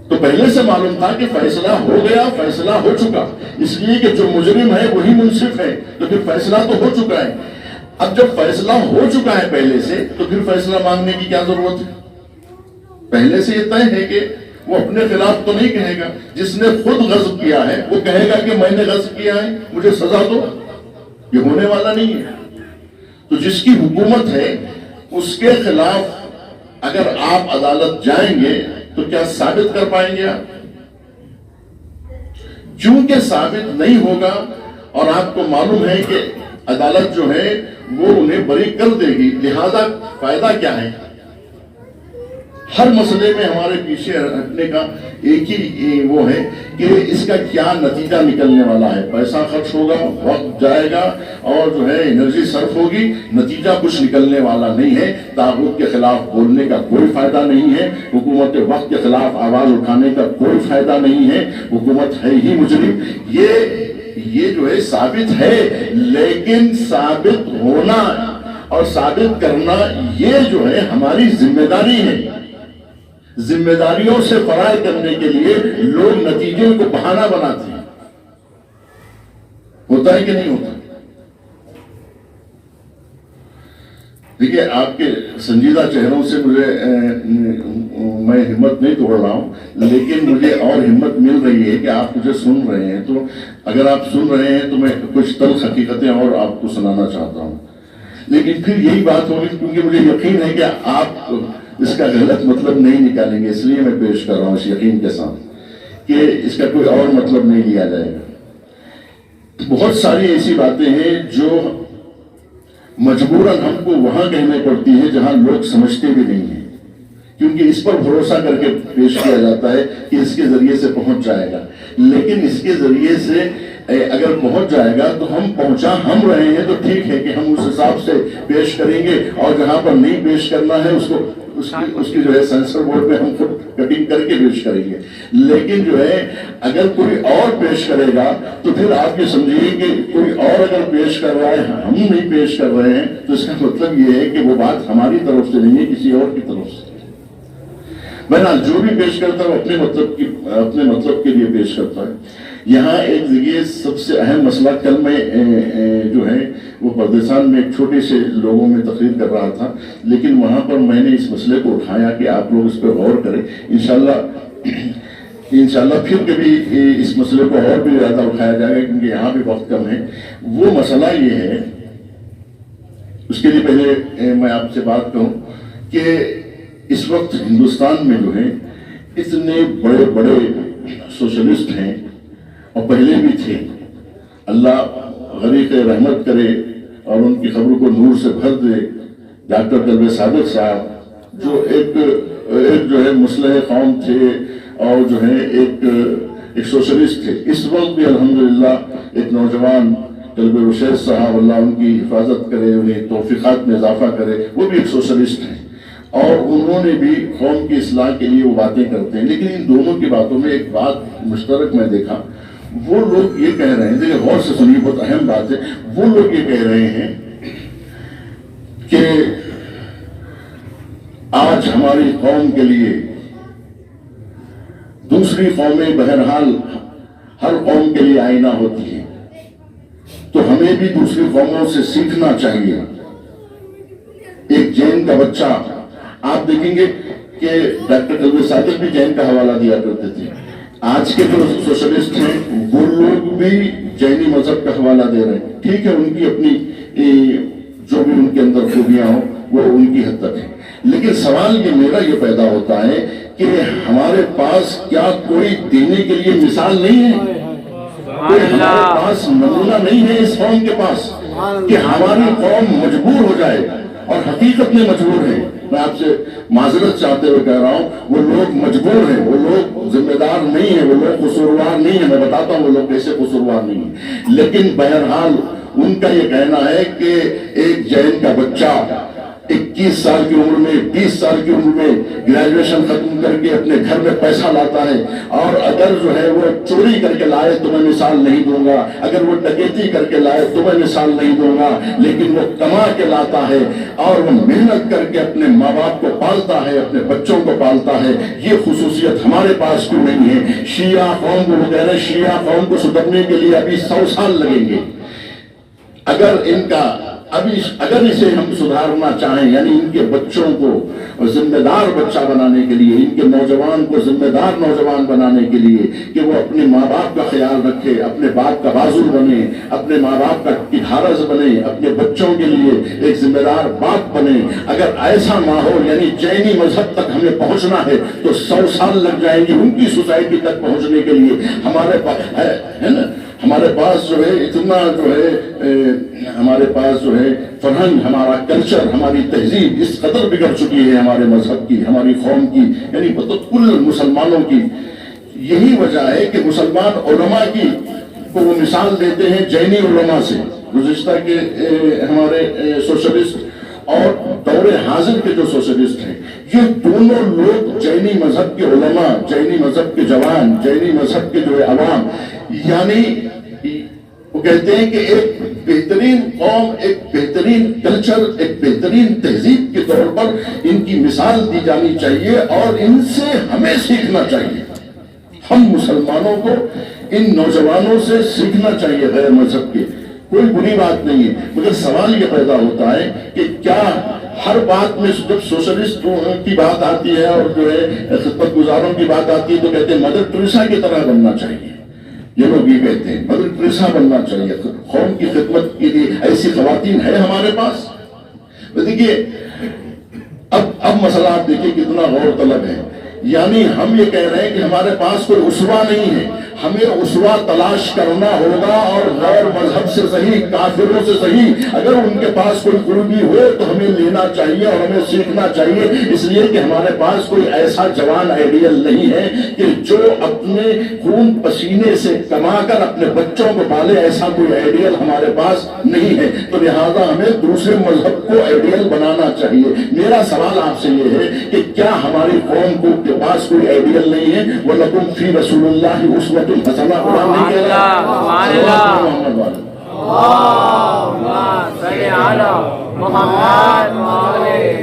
تو پہلے سے معلوم تھا کہ فیصلہ ہو گیا، فیصلہ ہو چکا، اس لیے کہ جو مجرم ہے وہی منصف ہے، تو پھر فیصلہ تو ہو چکا ہے۔ اب جب فیصلہ ہو چکا ہے پہلے سے، تو پھر فیصلہ مانگنے کی کیا ضرورت ہے؟ پہلے سے یہ طے ہے کہ وہ اپنے خلاف تو نہیں کہے گا، جس نے خود غصب کیا ہے وہ کہے گا کہ میں نے غصب کیا ہے مجھے سزا دو، یہ ہونے والا نہیں ہے۔ تو جس کی حکومت ہے اس کے خلاف اگر آپ عدالت جائیں گے تو کیا ثابت کر پائیں گے آپ؟ چونکہ ثابت نہیں ہوگا اور آپ کو معلوم ہے کہ عدالت جو ہے وہ انہیں بری کر دے گی، لہذا فائدہ کیا ہے؟ ہر مسئلے میں ہمارے پیچھے ہٹنے کا ایک ہی وہ ہے کہ اس کا کیا نتیجہ نکلنے والا ہے۔ پیسہ خرچ ہوگا، وقت جائے گا اور جو ہے انرجی صرف ہوگی، نتیجہ کچھ نکلنے والا نہیں ہے۔ طاغوت کے خلاف بولنے کا کوئی فائدہ نہیں ہے، حکومت وقت کے خلاف آواز اٹھانے کا کوئی فائدہ نہیں ہے، حکومت ہے ہی مجرم۔ یہ جو ہے ثابت ہے، لیکن ثابت ہونا اور ثابت کرنا یہ جو ہے ہماری ذمہ داری ہے۔ ذمہ داریوں سے فرار کرنے کے لیے لوگ نتیجے کو بہانہ بناتے ہیں، ہوتا ہے کہ نہیں ہوتا؟ دیکھیے آپ کے سنجیدہ چہروں سے میں ہمت نہیں توڑ رہا ہوں، لیکن مجھے اور ہمت مل رہی ہے کہ آپ مجھے سن رہے ہیں، تو اگر آپ سن رہے ہیں تو میں کچھ تلخ حقیقتیں اور آپ کو سنانا چاہتا ہوں، لیکن پھر یہی بات ہوگی کیونکہ مجھے یقین ہے کہ آپ اس کا غلط مطلب نہیں نکالیں گے، اس لیے میں پیش کر رہا ہوں اس یقین کے ساتھ کہ اس کا کوئی اور مطلب نہیں لیا جائے گا۔ بہت ساری ایسی باتیں ہیں جو مجبوراً ہم کو وہاں کہنے پڑتی ہیں جہاں لوگ سمجھتے بھی نہیں ہیں، کیونکہ اس پر بھروسہ کر کے پیش کیا جاتا ہے کہ اس کے ذریعے سے پہنچ جائے گا، لیکن اس کے ذریعے سے اگر پہنچ جائے گا تو ہم پہنچا ہم رہے ہیں تو ٹھیک ہے کہ ہم اس حساب سے پیش کریں گے، اور جہاں پر نہیں پیش کرنا ہے اس کو اس کی جو ہے سینسر بورڈ میں ہم خود کٹنگ کر کے پیش کریں گے، لیکن جو ہے اگر کوئی اور پیش کرے گا تو پھر آپ یہ سمجھیے کہ کوئی اور اگر پیش کر رہا ہے، ہم نہیں پیش کر رہے ہیں، تو اس کا مطلب یہ ہے کہ وہ بات ہماری طرف سے نہیں ہے، کسی اور کی طرف سے۔ بہرحال جو بھی پیش کرتا ہے وہ اپنے مطلب کے لیے پیش کرتا ہے۔ یہاں ایک یہ سب سے اہم مسئلہ، کل میں جو ہے وہ پردیسان میں ایک چھوٹے سے لوگوں میں تقریر کر رہا تھا، لیکن وہاں پر میں نے اس مسئلے کو اٹھایا کہ آپ لوگ اس پہ غور کریں، انشاءاللہ پھر کبھی اس مسئلے کو اور بھی زیادہ اٹھایا جائے گا، کیونکہ یہاں بھی وقت کم ہے۔ وہ مسئلہ یہ ہے، اس کے لیے پہلے میں آپ سے بات کروں کہ اس وقت ہندوستان میں جو ہے اتنے بڑے بڑے سوشلسٹ ہیں، اور پہلے بھی تھے، اللہ غریق رحمت کرے اور ان کی خبروں کو نور سے بھر دے۔ ڈاکٹر قلب صادق صاحب جو ایک جو ہے مصلح قوم تھے اور جو ہے ایک سوشلسٹ تھے، اس وقت بھی الحمدللہ ایک نوجوان قلب رشید صاحب، اللہ ان کی حفاظت کرے، انہیں توفیقات میں اضافہ کرے، وہ بھی ایک سوشلسٹ ہیں، اور انہوں نے بھی قوم کی اصلاح کے لیے وہ باتیں کرتے ہیں۔ لیکن ان دونوں کی باتوں میں ایک بات مشترک میں دیکھا، وہ لوگ یہ کہہ رہے ہیں، دیکھیں غور سے سنیے، بہت اہم بات ہے، وہ لوگ یہ کہہ رہے ہیں کہ آج ہماری قوم کے لیے دوسری قومیں بہرحال ہر قوم کے لیے آئینہ ہوتی ہیں، تو ہمیں بھی دوسری قوموں سے سیکھنا چاہیے۔ ایک جین کا بچہ، آپ دیکھیں گے کہ ڈاکٹر قلب صادق بھی جین کا حوالہ دیا کرتے تھے، آج کے جو سوشلسٹ ہیں وہ لوگ بھی جینی مذہب کا حوالہ دے رہے ہیں۔ ٹھیک ہے، ان کی اپنی جو بھی ان کے اندر خوبیاں ہوں وہ ان کی حد تک ہیں، لیکن سوال یہ میرا یہ پیدا ہوتا ہے کہ ہمارے پاس کیا کوئی دینے کے لیے مثال نہیں ہے؟ کوئی ہمارے پاس نمونہ نہیں ہے اس قوم کے پاس کہ ہماری قوم مجبور ہو جائے، اور حقیقت میں مجبور ہے۔ میں آپ سے معذرت چاہتے ہوئے کہہ رہا ہوں، وہ لوگ مجبور ہیں، وہ لوگ ذمہ دار نہیں ہیں، وہ لوگ قصوروار نہیں ہیں۔ میں بتاتا ہوں وہ لوگ کیسے قصوروار نہیں ہیں، لیکن بہرحال ان کا یہ کہنا ہے کہ ایک جین کا بچہ 21 سال کی عمر میں، 20 سال کی عمر میں گریجویشن ختم کر کے اپنے گھر میں پیسہ لاتا ہے، اور اگر جو ہے وہ چوری کر کے لائے تو میں مثال نہیں دوں گا، اگر وہ ڈکیتی کر کے لائے تو میں مثال نہیں دوں گا، لیکن وہ کما کے لاتا ہے اور وہ محنت کر کے اپنے ماں باپ کو پالتا ہے، اپنے بچوں کو پالتا ہے۔ یہ خصوصیت ہمارے پاس کیوں نہیں ہے؟ شیعہ قوم کو وہ کہہ رہے ہیں، شیعہ قوم کو سدھرنے کے لیے ابھی 100 سال لگیں گے۔ اگر اسے ہم سدھارنا چاہیں، یعنی ان کے بچوں کو ذمہ دار بچہ بنانے کے لیے، ان کے نوجوان کو ذمہ دار نوجوان بنانے کے لیے کہ وہ اپنے ماں باپ کا خیال رکھے، اپنے باپ کا بازو بنے، اپنے ماں باپ کا ٹھارس بنے، اپنے بچوں کے لیے ایک ذمہ دار باپ بنے، اگر ایسا ماحول یعنی جینی مذہب تک ہمیں پہنچنا ہے تو 100 سال لگ جائیں گے ان کی سوسائٹی تک پہنچنے کے لیے۔ ہمارے پاس ہے نا، ہمارے پاس جو ہے اتنا جو ہے ہمارے پاس جو ہے فرہنگ، ہمارا کلچر، ہماری تہذیب اس قدر بگڑ چکی ہے ہمارے مذہب کی، ہماری قوم کی، یعنی کل مسلمانوں کی۔ یہی وجہ ہے کہ مسلمان علماء کی کو وہ مثال دیتے ہیں جینی علماء سے۔ گزشتہ کے ہمارے سوشلسٹ اور دور حاضر کے جو سوشلسٹ ہیں، یہ دونوں لوگ جینی مذہب کے علماء، جینی مذہب کے جوان، جینی مذہب کے جو ہے عوام، یعنی وہ کہتے ہیں کہ ایک بہترین قوم، ایک بہترین کلچر، ایک بہترین تہذیب کے طور پر ان کی مثال دی جانی چاہیے اور ان سے ہمیں سیکھنا چاہیے۔ ہم مسلمانوں کو ان نوجوانوں سے سیکھنا چاہیے غیر مذہب کے، کوئی بری بات نہیں ہے، مگر سوال یہ پیدا ہوتا ہے کہ کیا ہر بات میں جب سوشلسٹ کی بات آتی ہے اور جو ہے خدمت گزاروں کی بات آتی ہے تو کہتے ہیں مدر ٹریسا کی طرح بننا چاہیے۔ یہ لوگ یہ کہتے ہیں مدر ٹریسا بننا چاہیے، قوم کی خدمت کے لیے ایسی خواتین ہے ہمارے پاس۔ دیکھیے اب مسئلہ آپ دیکھیے کتنا غور طلب ہے، یعنی ہم یہ کہہ رہے ہیں کہ ہمارے پاس کوئی اسوہ نہیں ہے، ہمیں اسوہ تلاش کرنا ہوگا، اور غیر مذہب سے صحیح، کافروں سے صحیح اگر ان کے پاس کوئی قربی ہو تو ہمیں لینا چاہیے اور ہمیں سیکھنا چاہیے، اس لیے کہ ہمارے پاس کوئی ایسا جوان آئیڈیل نہیں ہے کہ جو اپنے خون پسینے سے کما کر اپنے بچوں کو پالے، ایسا کوئی آئیڈیل ہمارے پاس نہیں ہے، تو لہذا ہمیں دوسرے مذہب کو آئیڈیل بنانا چاہیے۔ میرا سوال آپ سے یہ ہے کہ کیا ہماری قوم کو کے پاس کوئی آئیڈیل نہیں ہے؟ وَلَكُمْ فِي رَسُولِ اللَّهِ أُسْوَةٌ حَسَنَةٌ، قرآن نہیں کہہ رہا؟ سبحان اللہ، محمد والے اللہم صلی علی محمد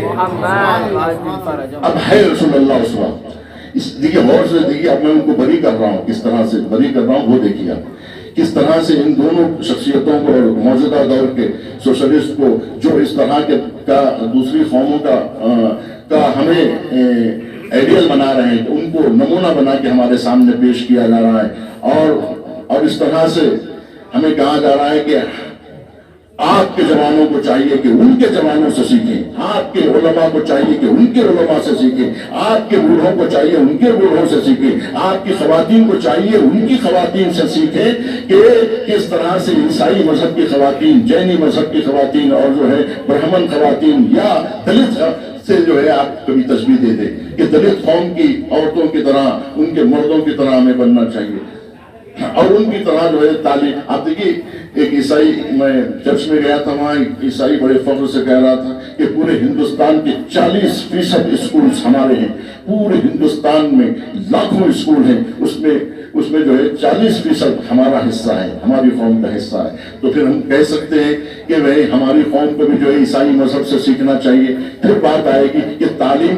محمد۔ اب ہے رسول اللہ اسوہ، اس دیکھیے غور سے دیکھیے، اب میں ان کو بری کر رہا ہوں، کس طرح سے بری کر رہا ہوں وہ دیکھیے آپ، کس طرح سے ان دونوں شخصیتوں کو اور موجودہ دور کے سوشلسٹ کو جو اس طرح کے کا دوسری قوموں کا ہمیں آئیڈیل بنا رہے ہیں، ان کو نمونہ بنا کے ہمارے سامنے پیش کیا جا رہا ہے، اور اس طرح سے ہمیں کہا جا رہا ہے کہ آپ کے جوانوں کو چاہیے کہ ان کے جوانوں سے سیکھیں، آپ کے علماء کو چاہیے کہ ان کے علماء سے سیکھیں، آپ کے بوڑھوں کو چاہیے ان کے بوڑھوں سے سیکھیں، آپ کی خواتین کو چاہیے ان کی خواتین سے سیکھیں کہ کس طرح سے عیسائی مذہب کی خواتین، جینی مذہب کی خواتین، اور جو ہے برہمن خواتین یا دلت سے جو ہے آپ کبھی تشبیہ دے دیں کہ دلت قوم کی عورتوں کی طرح، ان کے مردوں کی طرح ہمیں بننا چاہیے، اور ان کی طرح جو ہے تعلیم۔ آپ دیکھیے ایک عیسائی، میں چرچ میں گیا تھا، وہاں عیسائی بڑے فخر سے کہہ رہا تھا کہ پورے ہندوستان کے 40% اسکولز ہمارے ہیں، پورے ہندوستان میں لاکھوں اسکول ہیں، اس میں جو ہے 40% ہمارا حصہ ہے، ہماری قوم کا حصہ ہے۔ تو پھر ہم کہہ سکتے ہیں کہ بھائی ہماری قوم کو بھی جو ہے عیسائی مذہب سے سیکھنا چاہیے۔ پھر بات آئے گی کہ تعلیم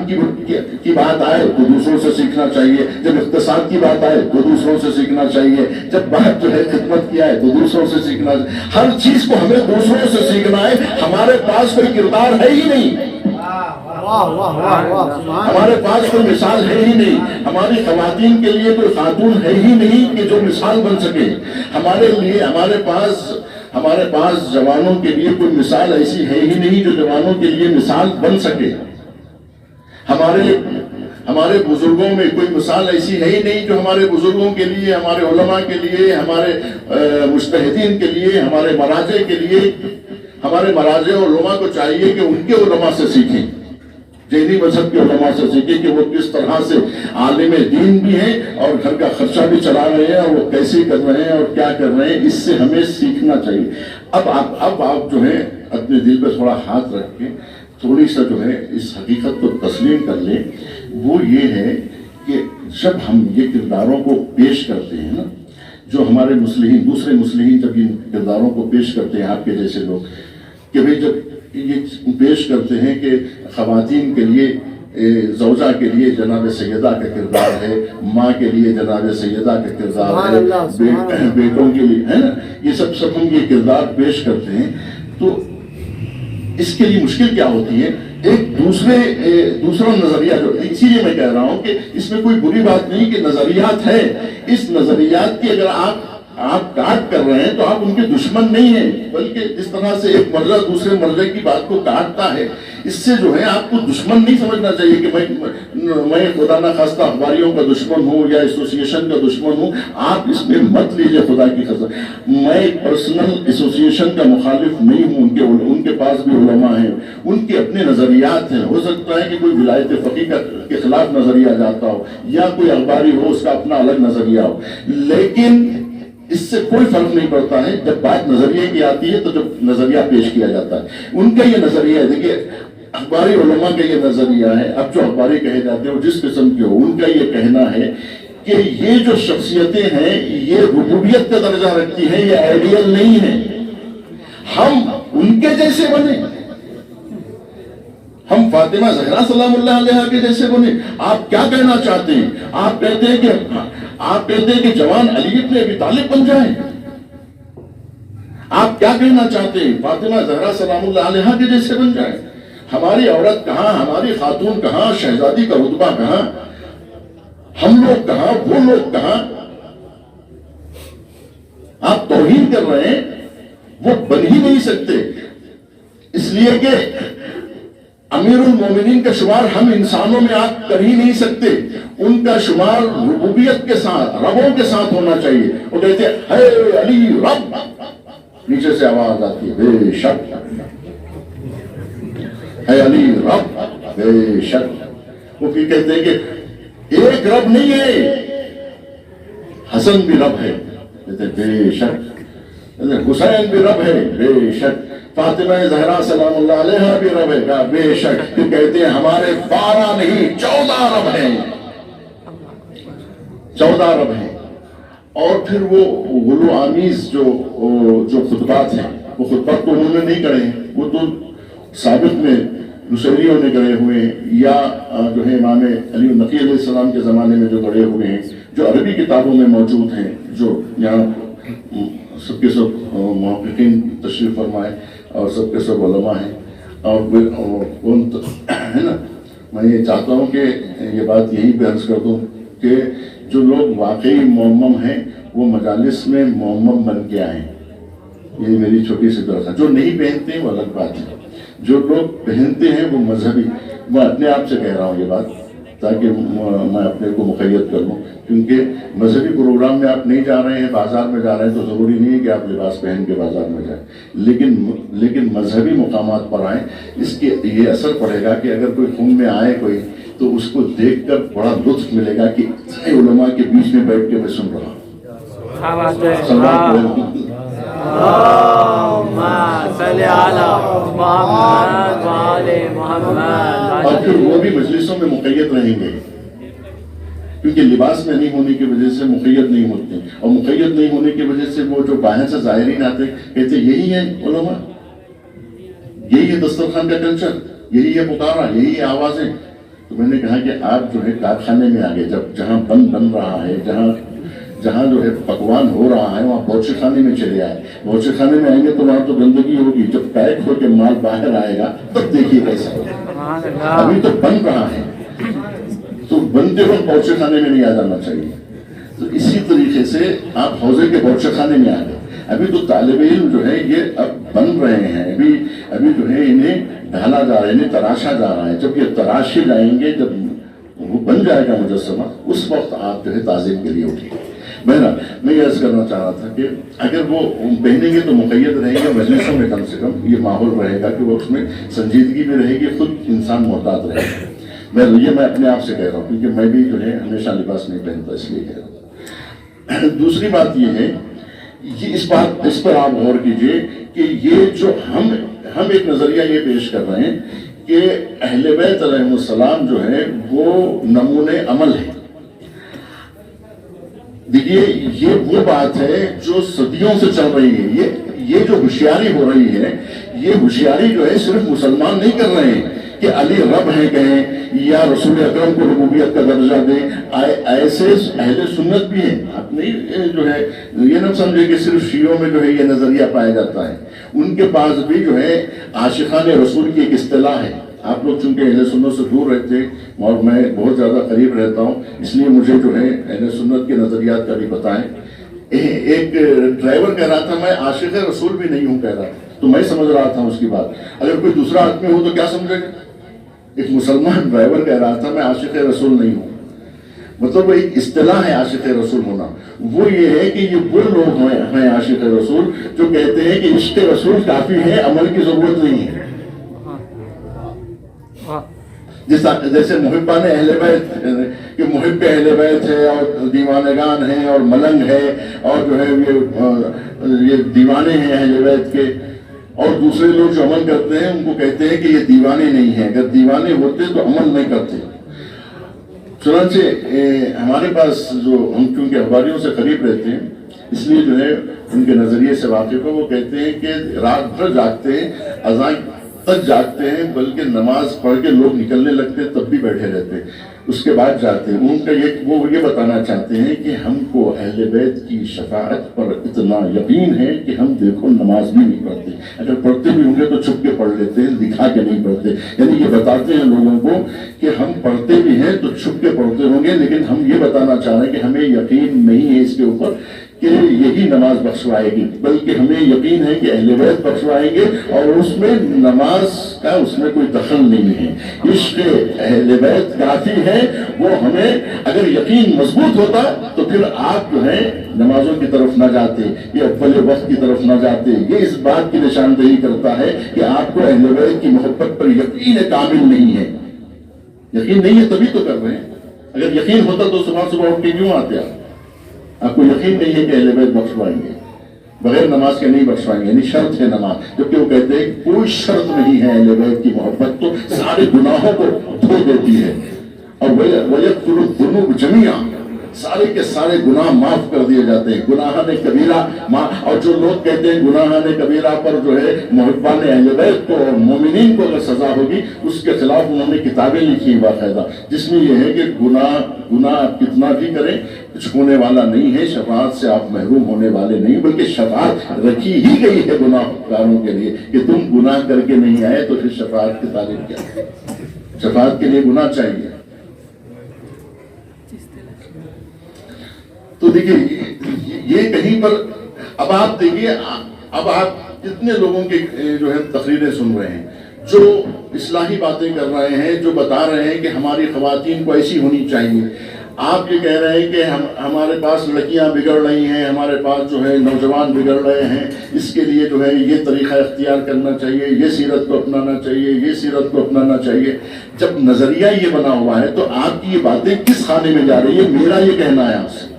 کی بات آئے تو دوسروں سے سیکھنا چاہیے، جب اقتصاد کی بات آئے تو دوسروں سے سیکھنا چاہیے، جب بات جو ہے خدمت کی آئے تو دوسروں سے سیکھنا چاہیے۔ ہر چیز کو ہمیں دوسروں سے سیکھنا ہے، ہمارے پاس کوئی کردار ہے ہی نہیں، ہمارے پاس کوئی مثال ہے ہی نہیں، ہماری خواتین کے لیے کوئی خاتون ہے ہی نہیں کہ جو مثال بن سکے، ہمارے پاس جوانوں کے لیے کوئی مثال ایسی ہے ہی نہیں جو جوانوں کے لیے مثال بن سکے، ہمارے بزرگوں میں کوئی مثال ایسی ہے ہی نہیں جو ہمارے بزرگوں کے لیے، ہمارے علماء کے لیے، ہمارے مجتہدین کے لیے، ہمارے مراجع کے لیے، ہمارے مراجع اور علماء کو چاہیے کہ ان کے علماء سے سیکھیں، جینی مذہب کے علماء سے سیکھیں کہ وہ کس طرح سے عالم دین بھی ہیں اور گھر کا خرچہ بھی چلا رہے ہیں، اور وہ کیسے کر رہے ہیں اور کیا کر رہے ہیں، اس سے ہمیں سیکھنا چاہیے۔ اب آپ جو ہے اپنے دل پہ تھوڑا ہاتھ رکھ کے تھوڑی سا جو ہے اس حقیقت کو تسلیم کر لیں، وہ یہ ہے کہ جب ہم یہ کرداروں کو پیش کرتے ہیں نا، جو ہمارے دوسرے مسلمین جب ان کرداروں کو پیش کرتے ہیں، آپ کے جیسے لوگ، کہ بھئی جب یہ پیش کرتے ہیں کہ خواتین کے لیے، زوجہ کے لیے جناب سیدہ کا کردار ہے، ماں کے لیے جناب سیدہ کا کردار ہے، بیٹوں کے لیے ہے نا، یہ سب ہم یہ کردار پیش کرتے ہیں، تو اس کے لیے مشکل کیا ہوتی ہے؟ ایک دوسرا نظریہ جو، اسی لیے میں کہہ رہا ہوں کہ اس میں کوئی بری بات نہیں کہ نظریات ہے، اس نظریات کی اگر آپ کاٹ کر رہے ہیں تو آپ ان کے دشمن نہیں ہیں، بلکہ جس طرح سے ایک مرجع دوسرے مرجع کی بات کو کاٹتا ہے، اس سے جو ہے آپ کو دشمن نہیں سمجھنا چاہیے کہ میں خدا نہ خواستہ اخباریوں کا دشمن ہوں یا ایسوسی ایشن کا دشمن ہوں، آپ اس میں مت لیجئے خدا کی قسم۔ میں پرسنل ایسوسی ایشن کا مخالف نہیں ہوں، ان کے پاس بھی علماء ہیں، ان کے اپنے نظریات ہیں، ہو سکتا ہے کہ کوئی ولایت فقیہ کے خلاف نظریہ جاتا ہو یا کوئی اخباری ہو اس کا اپنا الگ نظریہ ہو، لیکن اس سے کوئی فرق نہیں پڑتا ہے جب بات نظریے کی آتی ہے، تو جب نظریہ پیش کیا جاتا ہے ان کا یہ نظریہ ہے۔ دیکھیے اخباری علماء کا یہ نظریہ ہے، اب جو اخباری کہے جاتے ہیں جس قسم کے ہو، ان کا یہ کہنا ہے کہ یہ جو شخصیتیں ہیں یہ ربوبیت کا درجہ رکھتی ہیں، یہ آئیڈیل نہیں ہے، ہم ان کے جیسے بنے، ہم فاطمہ زہرا سلام اللہ علیہا کے جیسے بنے۔ آپ کیا کہنا چاہتے ہیں؟ آپ کہتے ہیں کہ جوان علی ابن ابی طالب بن جائیں؟ آپ کیا کہنا چاہتے ہیں؟ فاطمہ زہرا سلام اللہ علیہا کے جیسے بن جائیں؟ ہماری عورت کہاں، ہماری خاتون کہاں، شہزادی کا رتبہ کہاں، ہم لوگ کہاں، وہ لوگ کہاں؟ آپ توہین کر رہے ہیں، وہ بن ہی نہیں سکتے، اس لیے کہ امیر المومنین کا شمار ہم انسانوں میں آپ کر ہی نہیں سکتے، ان کا شمار ربوبیت کے ساتھ، ربوں کے ساتھ ہونا چاہیے. وہ کہتے ہیں ہے علی رب، نیچے سے آواز آتی ہے بے شک ہے علی رب بے شک. وہ پھر کہتے ہیں کہ ایک رب نہیں ہے، حسن بھی رب ہے، کہتے ہیں بے شک. حسین بھی رب ہے بے شک. فاطمہ زہرا سلام اللہ علیہ بھی رب ہے، کہا بے شک. تو کہتے ہیں ہمارے 12 نہیں 14 رب ہیں، 14 رب ہیں. اور پھر وہ غلو آمیز جو خطبات ہیں، وہ خطبات تو انہوں نے نہیں کرے ہیں، وہ تو سابق میں نصیریوں نے گڑے ہوئے ہیں، یا جو ہے امام علی النقی علیہ السلام کے زمانے میں جو گڑے ہوئے ہیں، جو عربی کتابوں میں موجود ہیں، جو یہاں سب کے سب محققین تشریف فرمائے اور سب کے سب علماء ہیں. اور ہے نا، میں یہ چاہتا ہوں کہ یہ بات یہی پہ عرض کر دوں کہ جو لوگ واقعی معمم ہیں وہ مجالس میں معمم بن کے آئیں. یہ میری چھوٹی سی درخواست. جو نہیں پہنتے ہیں وہ الگ بات ہے، جو لوگ پہنتے ہیں وہ مذہبی. میں اپنے آپ سے کہہ رہا ہوں یہ بات تاکہ میں اپنے کو مقید کر لوں، کیونکہ مذہبی پروگرام میں آپ نہیں جا رہے ہیں، بازار میں جا رہے ہیں تو ضروری نہیں ہے کہ آپ لباس پہن کے بازار میں جائیں، لیکن مذہبی مقامات پر آئیں. اس کے یہ اثر پڑے گا کہ اگر کوئی خم میں آئے کوئی تو اس کو دیکھ کر بڑا لطف ملے گا کہ اتنے علماء کے بیچ میں بیٹھ کے میں سن رہا ہوں. اور پھر وہ بھی مجلسوں میں مقید رہیں گے، کیونکہ لباس میں نہیں ہونے کی وجہ سے مقید نہیں ہوتے، اور مقید نہیں ہونے کی وجہ سے وہ جو باہر سے ظاہرین آتے کہتے یہی ہے علماء، یہی ہے دسترخوان کا کلچر، یہی ہے پکارا، یہی ہے آوازیں. تو میں نے کہا کہ آپ جو ہے کارخانے میں آگے، جہاں بن رہا ہے، جہاں جو ہے پکوان ہو رہا ہے، وہاں باورچی خانے میں چلے آئے. باورچی خانے میں آئیں گے تو وہاں تو گندگی ہوگی، جب پیک ہو کے مال باہر آئے گا تب دیکھیے کیسا ہوگا. ابھی تو بن رہا ہے تو بنتے ہوئے باورچی خانے میں نہیں آ جانا چاہیے. تو اسی طریقے سے آپ حوضے کے باورچی خانے میں آ گئے. ابھی تو طالب علم جو ہے یہ اب بن رہے ہیں، ابھی جو ہے انہیں ڈھالا جا رہا ہے، انہیں تراشا جا رہا ہے. جب یہ تراشے جائیں گے، جب وہ بن جائے گا مجسمہ، اس وقت آپ جو ہے تعظیم کے لیے اٹھیں. بہرحال میں یہ عرض کرنا چاہ رہا تھا کہ اگر وہ پہنیں گے تو مقید رہیں گے مجلسوں میں، کم سے کم یہ ماحول رہے گا کہ وہ اس میں سنجیدگی بھی رہے گی، خود انسان محتاط رہے گا. یہ میں اپنے آپ سے کہہ رہا ہوں کیونکہ میں بھی جو ہے ہمیشہ لباس نہیں پہنتا، اس لیے کہہ رہا ہوں. دوسری بات یہ ہے، اس پر آپ غور کیجئے کہ یہ جو ہم ایک نظریہ یہ پیش کر رہے ہیں کہ اہل بیت علیہ السلام جو ہے وہ نمونے عمل ہے. دیکھیے یہ وہ بات ہے جو صدیوں سے چل رہی ہے. یہ جو ہوشیاری ہو رہی ہے، یہ ہوشیاری جو ہے صرف مسلمان نہیں کر رہے ہیں کہ علی رب ہیں کہیں یا رسول اکرم کو ربوبیت کا درجہ دیں. ایسے اہل سنت بھی ہیں. آپ نہیں جو ہے یہ نہ سمجھے کہ صرف شیعوں میں جو ہے یہ نظریہ پایا جاتا ہے. ان کے پاس بھی جو ہے عاشقان رسول کی ایک اصطلاح ہے. آپ لوگ چونکہ اہل سنت سے دور رہتے اور میں بہت زیادہ قریب رہتا ہوں، اس لیے مجھے جو ہے اہل سنت کے نظریات کا بھی پتہ ہے. ایک ڈرائیور کہہ رہا تھا میں عاشق رسول بھی نہیں ہوں کہہ رہا تھا، تو میں سمجھ رہا تھا اس کی بات. اگر کوئی دوسرا آدمی ہو تو کیا سمجھے گا؟ ایک مسلمان ڈرائیور کہہ رہا تھا میں عاشق رسول نہیں ہوں. مطلب وہ ایک اصطلاح ہے عاشق رسول ہونا. وہ یہ ہے کہ یہ وہ لوگ ہیں عاشق رسول جو کہتے ہیں کہ عشق رسول کافی ہے، عمل کی ضرورت نہیں ہے. جیسے محبان اہل بیت کہ محب اہل بیت ہے اور دیوانگان ہیں اور ملنگ ہے اور جو ہے یہ دیوانے ہیں اہل بیت کے، اور دوسرے لوگ جو عمل کرتے ہیں ان کو کہتے ہیں کہ یہ دیوانے نہیں ہیں. اگر دیوانے ہوتے تو عمل نہیں کرتے. چنانچہ ہمارے پاس جو ہم چونکہ اخباریوں سے قریب رہتے ہیں اس لیے جو ہے ان کے نظریے سے واقف ہے. وہ کہتے ہیں کہ رات بھر جاگتے ہیں، اذان تک جاگتے ہیں، بلکہ نماز پڑھ کے لوگ نکلنے لگتے ہیں تب بھی بیٹھے رہتے ہیں، اس کے بعد جاتے ہیں. ان کا وہ یہ بتانا چاہتے ہیں کہ ہم کو اہل بیت کی شفاعت پر اتنا یقین ہے کہ ہم دیکھو نماز بھی نہیں پڑھتے، اگر پڑھتے بھی ہوں گے تو چھپ کے پڑھ لیتے ہیں، دکھا کے نہیں پڑھتے. یعنی یہ بتاتے ہیں لوگوں کو کہ ہم پڑھتے بھی ہیں تو چھپ کے پڑھتے ہوں گے، لیکن ہم یہ بتانا چاہ رہے ہیں کہ ہمیں یقین نہیں ہے اس کے اوپر کہ یہی نماز بخشوائے گی، بلکہ ہمیں یقین ہے کہ اہل بیت بخشوائیں گے، اور اس میں نماز کا اس میں کوئی دخل نہیں ہے۔ عشق اہل بیت کافی ہے، وہ ہمیں اگر یقین مضبوط ہوتا تو پھر آپ جو ہے نمازوں کی طرف نہ جاتے، یہ اول وقت کی طرف نہ جاتے۔ یہ اس بات کی نشاندہی کرتا ہے کہ آپ کو اہل بیت کی محبت پر یقین کامل نہیں ہے۔ یقین نہیں ہے تبھی تو کر رہے ہیں، اگر یقین ہوتا تو صبح صبح اٹھ کے کیوں آتے آپ کو یقین نہیں ہے کہ اہل بیت بخشوائیں گے، بغیر نماز کے نہیں بخشوائیں گے، یعنی شرط ہے نماز، جبکہ وہ کہتے ہیں کوئی شرط نہیں ہے اہل بیت کی محبت تو سارے گناہوں کو دھو دیتی ہے، اور وَيَغْفِرُ الذُّنُوبَ جَمِيعًا، سارے کے سارے گناہ معاف کر دیے جاتے ہیں۔ گناہان کبیرہ، اور جو لوگ کہتے ہیں گناہان کبیرہ پر جو ہے محبان اہل بیت کو اور مومنین کو اگر سزا ہوگی، اس کے خلاف انہوں نے کتابیں لکھی ہیں باقاعدہ، جس میں یہ ہے کہ گناہ آپ کتنا بھی کریں کچھ ہونے والا نہیں ہے، شفاعت سے آپ محروم ہونے والے نہیں، بلکہ شفاعت رکھی ہی گئی ہے گناہ گاروں کے لیے کہ تم گناہ کر کے نہیں آئے تو پھر شفاعت کی تعلیم کیا ہے؟ شفاعت کے لیے گناہ چاہیے۔ تو دیکھیے یہ کہیں پر اب آپ دیکھیے، اب آپ کتنے لوگوں کے جو ہے تقریریں سن رہے ہیں جو اصلاحی باتیں کر رہے ہیں، جو بتا رہے ہیں کہ ہماری خواتین کو ایسی ہونی چاہیے۔ آپ یہ کہہ رہے ہیں کہ ہمارے پاس لڑکیاں بگڑ رہی ہیں، ہمارے پاس جو ہے نوجوان بگڑ رہے ہیں، اس کے لیے جو ہے یہ طریقہ اختیار کرنا چاہیے، یہ سیرت کو اپنانا چاہیے، یہ سیرت کو اپنانا چاہیے۔ جب نظریہ یہ بنا ہوا ہے تو آپ کی یہ باتیں کس خانے میں جا رہی ہے؟ میرا یہ کہنا ہے آپ سے،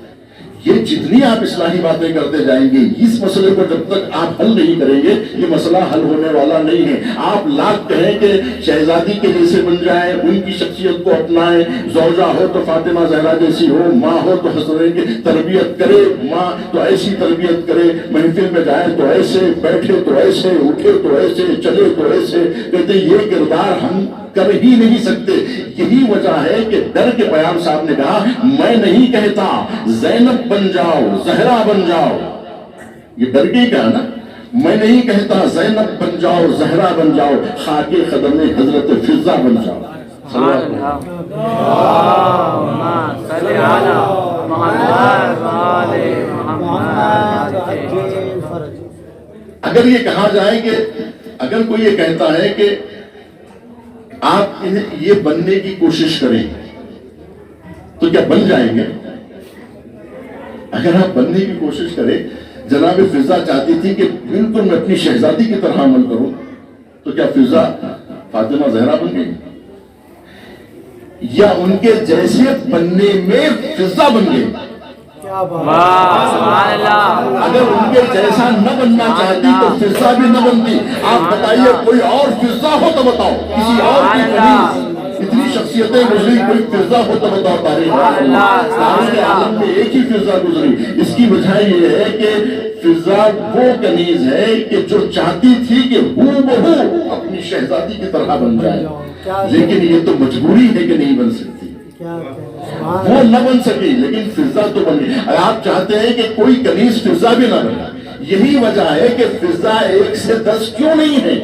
یہ جتنی آپ اصلاحی باتیں کرتے جائیں گے، اس مسئلے کو جب تک آپ حل نہیں کریں گے یہ مسئلہ حل ہونے والا نہیں ہے۔ آپ لاکھ کہیں کہ شہزادی کے جیسے بن جائیں، ان کی شخصیت کو اپنائیں، زوجہ ہو تو فاطمہ زہرا جیسی ہو، ماں ہو تو حسنین کی تربیت کرے، ماں تو ایسی تربیت کرے، محفل میں جائے تو ایسے، بیٹھے تو ایسے، اٹھے تو ایسے، چلے تو ایسے، کہتے یہ کردار ہم کر ہی نہیں سکتے۔ یہی وجہ ہے کہ ڈر کے پیام صاحب نے کہا میں نہیں کہتا زینب بن جاؤ، زہرا بن جاؤ، یہ ڈر کے ہی کہا نا، میں نہیں کہتا زینب بن جاؤ، زہرا بن جاؤ، خاک قدم حضرت فضا بن جاؤ۔ اگر یہ کہا جائے کہ اگر کوئی یہ کہتا ہے کہ آپ یہ بننے کی کوشش کریں تو کیا بن جائیں گے؟ اگر آپ بننے کی کوشش کریں، جناب فضا چاہتی تھی کہ بالکل میں اپنی شہزادی کی طرح عمل کروں، تو کیا فضا فاطمہ زہرا بن گئی؟ یا ان کے جیسے بننے میں فضا بن گئی؟ اگر ان کے جیسا نہ بننا چاہتی تو فضا بھی نہ بنتی۔ آپ بتائیے کوئی اور فضا ہو تو بتاؤ، کسی اور کی اتنی شخصیتیں گزری، کوئی فضا ہو تو بتاؤ تاریخ عالم میں ایک ہی فضا گزری۔ اس کی وجہ یہ ہے کہ فضا وہ کنیز ہے کہ جو چاہتی تھی کہ ہو بہو اپنی شہزادی کی طرح بن جائے، لیکن یہ تو مجبوری ہے کہ نہیں بن سکتی، وہ نہ بن سکی، لیکن فضا تو بن گئی۔ آپ چاہتے ہیں کہ کوئی کنیز فضا بھی نہ بنے، یہی وجہ ہے کہ فضا 1 سے 10 کیوں نہیں ہے،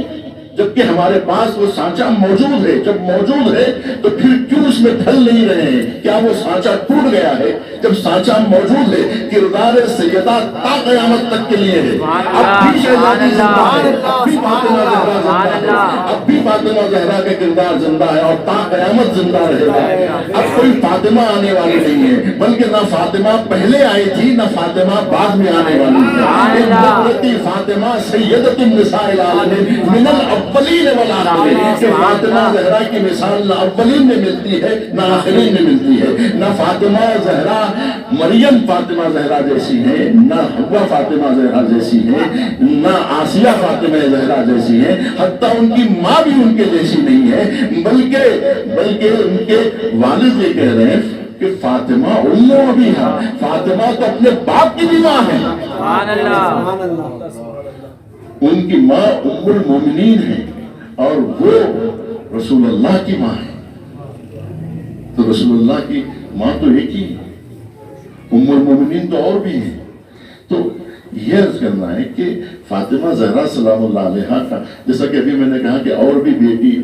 جبکہ ہمارے پاس وہ سانچہ موجود ہے۔ جب موجود ہے تو پھر کیوں اس میں ڈھل نہیں رہے ہیں؟ کیا وہ سانچہ ٹوٹ گیا ہے؟ جب سانچہ موجود ہے، کردار سیدہ تا قیامت تک کے لیے ہے۔ اب بھی شہزادی زندہ ہے، اب بھی فاطمہ زہرا زندہ ہے، اب بھی فاطمہ زہرا کا کردار زندہ ہے اور تا قیامت زندہ رہے گا۔ اب کوئی فاطمہ آنے والی نہیں ہے، بلکہ نہ فاطمہ پہلے آئی تھی نہ فاطمہ بعد میں آنے والی ہے۔ فاطمہ سیدۃ النساء العالمین من الاولین والآخرین، کہ فاطمہ زہرا کی مثال نہ اولین میں ملتی ہے نہ آخرین میں ملتی ہے۔ نہ فاطمہ زہرا مریم فاطمہ زہرا جیسی ہے، نہ حوا فاطمہ زہرا جیسی ہے، نہ آسیہ فاطمہ زہرا جیسی ہے، حتیٰ ان کی ماں بھی ان کے جیسی نہیں ہے، بلکہ ان کے والد یہ کہہ رہے ہیں کہ فاطمہ ام ابیہا، فاطمہ تو اپنے باپ کی بھی ماں ہے۔ ان کی ماں ام المومنین ہے اور وہ رسول اللہ کی ماں ہے۔ تو رسول اللہ کی ماں تو ایک ہی ہے، ام المومنین تو اور بھی ہیں۔ تو یہ عرض کرنا ہے کہ فاطمہ زہرا سلام اللہ علیہا کا، جیسا کہ ابھی میں نے کہا کہ اور بھی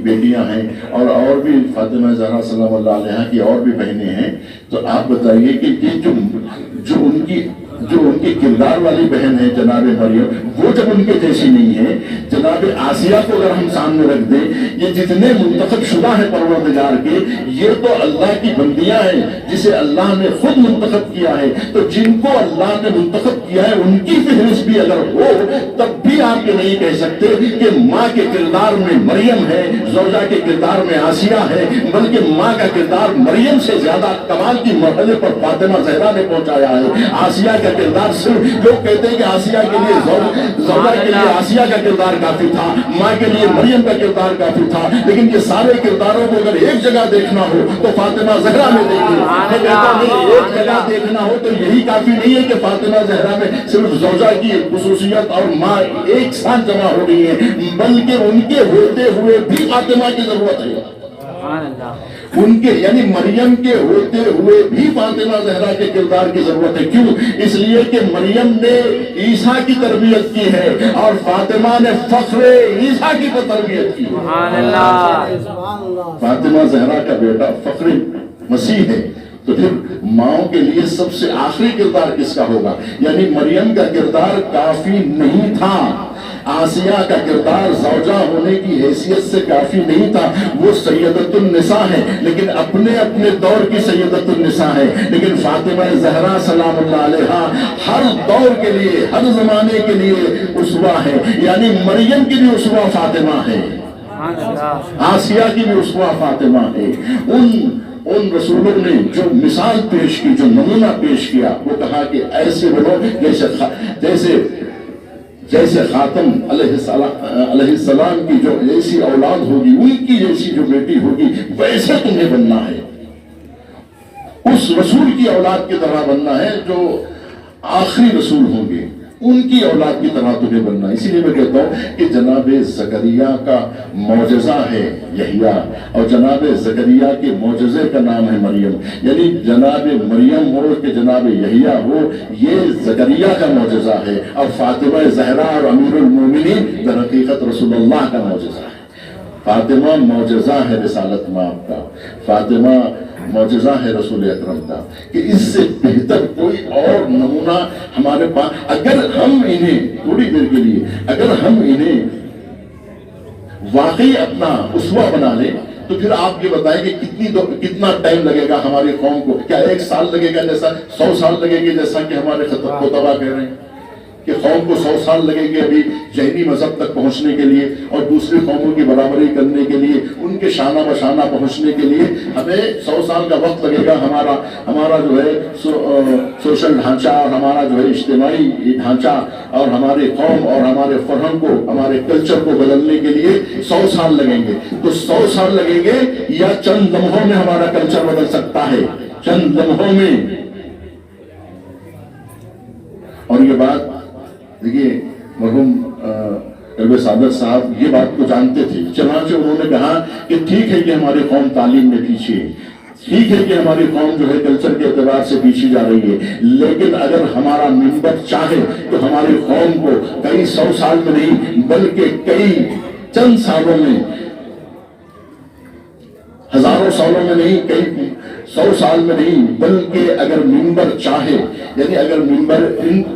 بیٹیاں ہیں اور بھی فاطمہ زہرا سلام اللہ علیہا کی اور بھی بہنیں ہیں، تو آپ بتائیے کہ یہ جو ان کی جو ان کی کردار والی بہن ہے جناب مریم، وہ جب ان کے جیسی نہیں ہے، جناب آسیہ کو اگر ہم سامنے رکھ دیں، یہ جتنے منتخب شدہ ہیں پروردگار کے، یہ تو اللہ کی بندیاں ہیں جسے اللہ نے خود منتخب کیا ہے، تو جن کو اللہ نے منتخب کیا ہے ان کی فہرست بھی اگر ہو تب بھی آپ یہ نہیں کہہ سکتے کہ ماں کے کردار میں مریم ہے، زوجہ کے کردار میں آسیہ ہے، بلکہ ماں کا کردار مریم سے زیادہ کمال کی مرحلے پر فاطمہ زہرا نے پہنچایا ہے۔ آسیہ کا کردار صرف لوگ کہتے ہیں کہ آسیہ کے لیے زوجہ کے لیے آسیہ کا کردار کافی تھا، ماں کے لیے مریم کا کردار کافی تھا، لیکن یہ سارے کرداروں کو اگر ایک جگہ دیکھنا ہو تو فاطمہ زہرا میں دیکھیں۔ میں کہتا ہوں ایک جگہ دیکھنا ہو تو یہی کافی نہیں ہے کہ فاطمہ زہرا میں صرف زوجہ کی خصوصیت اور ماں ایک ساتھ جمع ہو رہی ہے، بلکہ ان کے ہوتے ہوئے بھی فاطمہ کی ضرورت ہے۔ ان کے یعنی مریم کے ہوتے ہوئے بھی فاطمہ زہرا کے کردار کی ضرورت ہے۔ کیوں؟ اس لیے کہ مریم نے عیسیٰ کی تربیت کی ہے اور فاطمہ نے فخر عیسیٰ کی تربیت کی۔ فاطمہ زہرا کا بیٹا فخر مسیح ہے، تو پھر ماؤں کے لیے سب سے آخری کردار کس کا ہوگا؟ یعنی مریم کا کردار کافی نہیں تھا، آسیہ کا کردار زوجہ ہونے کی حیثیت سے کافی نہیں تھا، وہ سیدۃ النساء ہے، لیکن اپنے اپنے دور کی سیدۃ النساء ہے، لیکن فاطمہ زہرا سلام اللہ علیہا ہر دور کے لیے، ہر زمانے کے لیے اسوہ ہے، یعنی مریم کی بھی اسوہ فاطمہ ہے، آسیہ کی بھی اسوہ فاطمہ ہے۔ ان رسولوں نے جو مثال پیش کی، جو نمونہ پیش کیا، وہ کہا کہ ایسے بنو جیسے خاتم علیہ السلام کی جو ایسی اولاد ہوگی، ان کی جیسی جو بیٹی ہوگی، ویسے تمہیں بننا ہے، اس رسول کی اولاد کی طرح بننا ہے جو آخری رسول ہوں گے، ان کی اولاد کی طرح تمہیں بننا ہے۔ اسی لیے میں کہتا ہوں کہ جناب زکریا کا معجزہ ہے یحییٰ، اور جناب زکریا کے معجزے کا نام ہے مریم، یعنی جناب مریم ہو کہ جناب یحییٰ ہو، یہ زکریا کا معجزہ ہے، اور فاطمہ زہرا اور امیر المومنین در حقیقت رسول اللہ کا معجزہ ہے۔ فاطمہ معجزہ ہے رسالت مآب کا، فاطمہ معجزہ ہے رسول اکرم کا، کہ اس سے بہتر کوئی اور نمونہ ہمارے پاس، اگر ہم انہیں تھوڑی دیر کے لیے، اگر ہم انہیں واقعی اپنا اسوہ بنا لیں، تو پھر آپ یہ بتائیں کہ کتنا ٹائم لگے گا ہماری قوم کو؟ کیا 1 سال لگے گا جیسا 100 سال لگے گے جیسا کہ ہمارے خطب کو تباہ کہہ رہے ہیں، کہ قوم کو 100 سال لگے گے ابھی ذہنی مذہب تک پہنچنے کے لیے اور دوسری قوموں کی برابری کرنے کے لیے، ان کے شانہ بشانہ پہنچنے کے لیے ہمیں 100 سال کا وقت لگے گا، ہمارا جو ہے سوشل ڈھانچہ اور ہمارا جو ہے اجتماعی ڈھانچہ اور ہماری قوم اور ہمارے فرہنگ کو، ہمارے کلچر کو بدلنے کے لیے 100 سال لگیں گے۔ تو 100 سال لگیں گے یا چند لمحوں میں ہمارا کلچر بدل سکتا ہے، چند لمحوں میں۔ اور یہ بات دیکھیے، مرحوم قلب صادق صاحب یہ بات کو جانتے تھے، چنانچہ انہوں نے کہا کہ ٹھیک ہے کہ ہماری قوم تعلیم میں پیچھے ہے، ٹھیک ہے کہ ہماری قوم جو ہے کلچر کے اعتبار سے پیچھے جا رہی ہے، لیکن اگر ہمارا منبر چاہے تو ہماری قوم کو کئی 100 سال میں نہیں بلکہ کئی چند سالوں میں، ہزاروں سالوں میں نہیں، کئی 100 سال میں نہیں، بلکہ اگر منبر چاہے، یعنی اگر منبر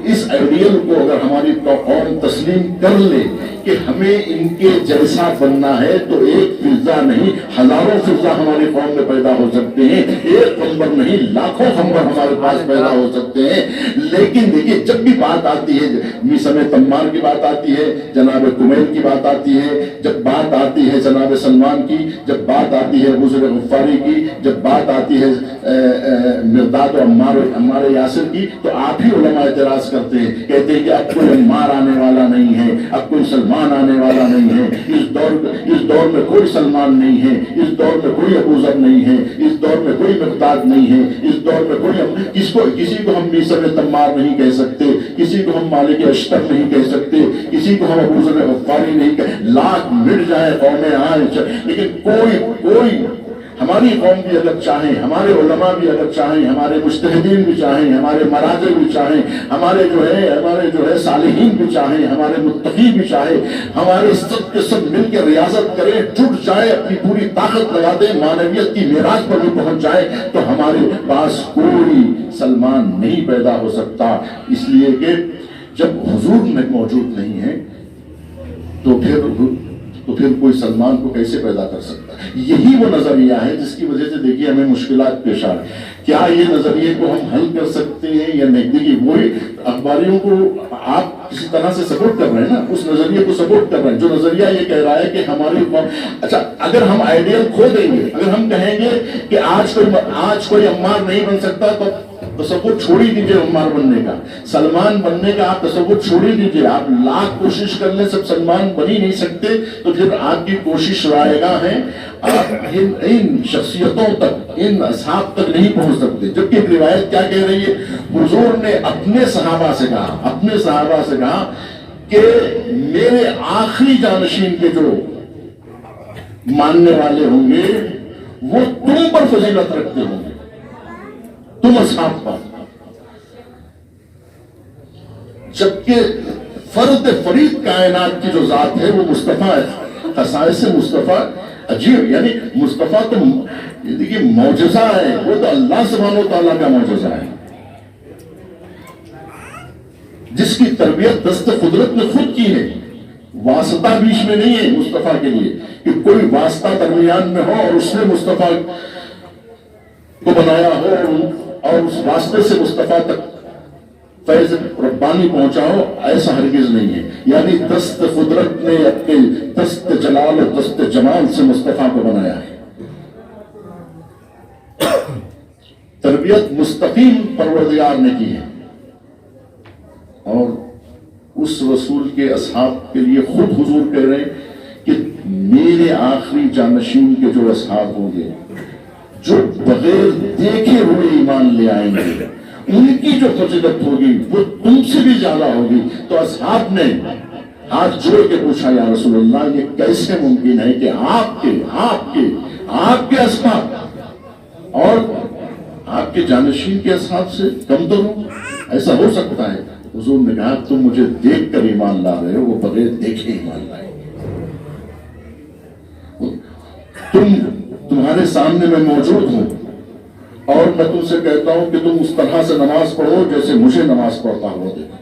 اس آئیڈیل کو اگر ہماری قوم تسلیم کر لے کہ ہمیں ان کے جیسا بننا ہے، تو ایک فضا نہیں ہزاروں فضا ہماری قوم میں پیدا ہو سکتے ہیں، ایک خمبر نہیں لاکھوں خمبر ہمارے پاس پیدا ہو سکتے ہیں۔ لیکن دیکھیے، جب بھی بات آتی ہے، میثم تمار کی بات آتی ہے، جناب کمیل کی بات آتی ہے، جب بات آتی ہے جناب سلمان کی، جب بات آتی ہے حضور غفاری کی، جب بات آتی ہے مرداد و عمار یاسر کی، تو آپ ہی علماء اعتراض کرتے ہیں، کہتے ہیں کہ اب کوئی عمار آنے والا نہیں ہے، اب کوئی سلمان آنے والا نہیں ہے، اس دور میں کوئی سلمان نہیں ہے، اس دور میں کوئی ابو ذر نہیں ہے، اس دور میں کوئی مقداد نہیں ہے، اس دور میں کسی کو ہم میثم تمار نہیں کہہ سکتے، کسی کو ہم مالک اشتر نہیں کہہ سکتے، کسی کو ہم ابو ذر غفاری نہیں کہہ، لاکھ مٹ جائیں قومیں آئیں، لیکن کوئی ہماری قوم بھی اگر چاہیں، ہمارے علماء بھی اگر چاہیں، ہمارے مجتہدین بھی چاہیں، ہمارے مراجع بھی چاہیں، ہمارے جو ہے صالحین بھی چاہیں، ہمارے متقی بھی چاہیں، ہمارے سب کے سب مل کے ریاضت کریں، جٹ جائے، اپنی پوری طاقت لگا دیں، معنویت کی معراج پر بھی پہنچ جائے، تو ہمارے پاس کوئی سلمان نہیں پیدا ہو سکتا، اس لیے کہ جب حضور میں موجود نہیں ہے تو پھر کوئی سلمان کو کیسے پیدا کر سکتا ہے؟ یہی وہ نظریہ ہے جس کی وجہ سے دیکھیے ہمیں مشکلات پیش آ رہی ہیں۔ کیا یہ نظریے کو ہم حل کر سکتے ہیں یا نہیں؟ دیکھیے وہی اخباریوں کو آپ کسی طرح سے سپورٹ کر رہے ہیں نا، اس نظریے کو سپورٹ کر رہے ہیں جو نظریہ یہ کہہ رہا ہے کہ ہماری قوم، اچھا اگر ہم آئیڈیل کھو دیں گے، اگر ہم کہیں گے کہ آج کوئی عمار نہیں بن سکتا، تو تصور چھوڑ ہی دیجیے عمار بننے کا، سلمان بننے کا آپ تصور چھوڑ ہی دیجیے، آپ لاکھ کوشش کر لیں سب سلمان بن ہی نہیں سکتے، تو پھر آپ کی کوشش رائگاں ہے، آپ ان شخصیتوں تک، ان اصحاب تک نہیں پہنچ سکتے۔ جبکہ روایت کیا کہہ رہی ہے؟ حضور نے اپنے صحابہ سے کہا کہ میرے آخری جانشین کے جو ماننے والے ہوں گے وہ تم پر فضیلت رکھتے ہوں گے، تم اصحاب پر، جبکہ فرد فرید کائنات کی جو ذات ہے وہ مصطفیٰ ہے، خصائص مصطفیٰ عجیب، یعنی مصطفیٰ تو دیکھیے معجزہ ہے، وہ تو اللہ سبحانہ و تعالیٰ کا معجزہ ہے، جس کی تربیت دست قدرت نے خود کی ہے، واسطہ بیچ میں نہیں ہے مصطفیٰ کے لیے کہ کوئی واسطہ درمیان میں ہو اور اس نے مصطفیٰ کو بنایا ہو اور اس واسطے سے مصطفیٰ تک فیض ربانی پہنچا ہو، ایسا ہرگز نہیں ہے۔ یعنی دست قدرت نے اپنے دست جلال اور دست جمال سے مصطفیٰ کو بنایا ہے۔ تربیت مستقیم پروردگار نے کی ہے، اور اس رسول کے اصحاب کے لیے خود حضور کہہ رہے ہیں کہ میرے آخری جانشین کے جو اصحاب ہوں گے، جو بغیر دیکھے ہوئے ایمان لے آئیں گے، ان کی جو فضیلت ہوگی وہ تم سے بھی زیادہ ہوگی۔ تو اصحاب نے ہاتھ جوڑ کے پوچھا، یا رسول اللہ یہ کیسے ممکن ہے کہ آپ کے اصحاب اور آپ کے جانشین کے اصحاب سے کم تو ہو؟ ایسا ہو سکتا ہے؟ حضور نے کہا تم مجھے دیکھ کر ایمان لا رہے ہو، وہ بغیر دیکھے ایمان لائیں گے۔ تمہارے سامنے میں موجود ہوں اور میں تم سے کہتا ہوں کہ تم اس طرح سے نماز پڑھو جیسے مجھے نماز پڑھتا ہوا دیکھو،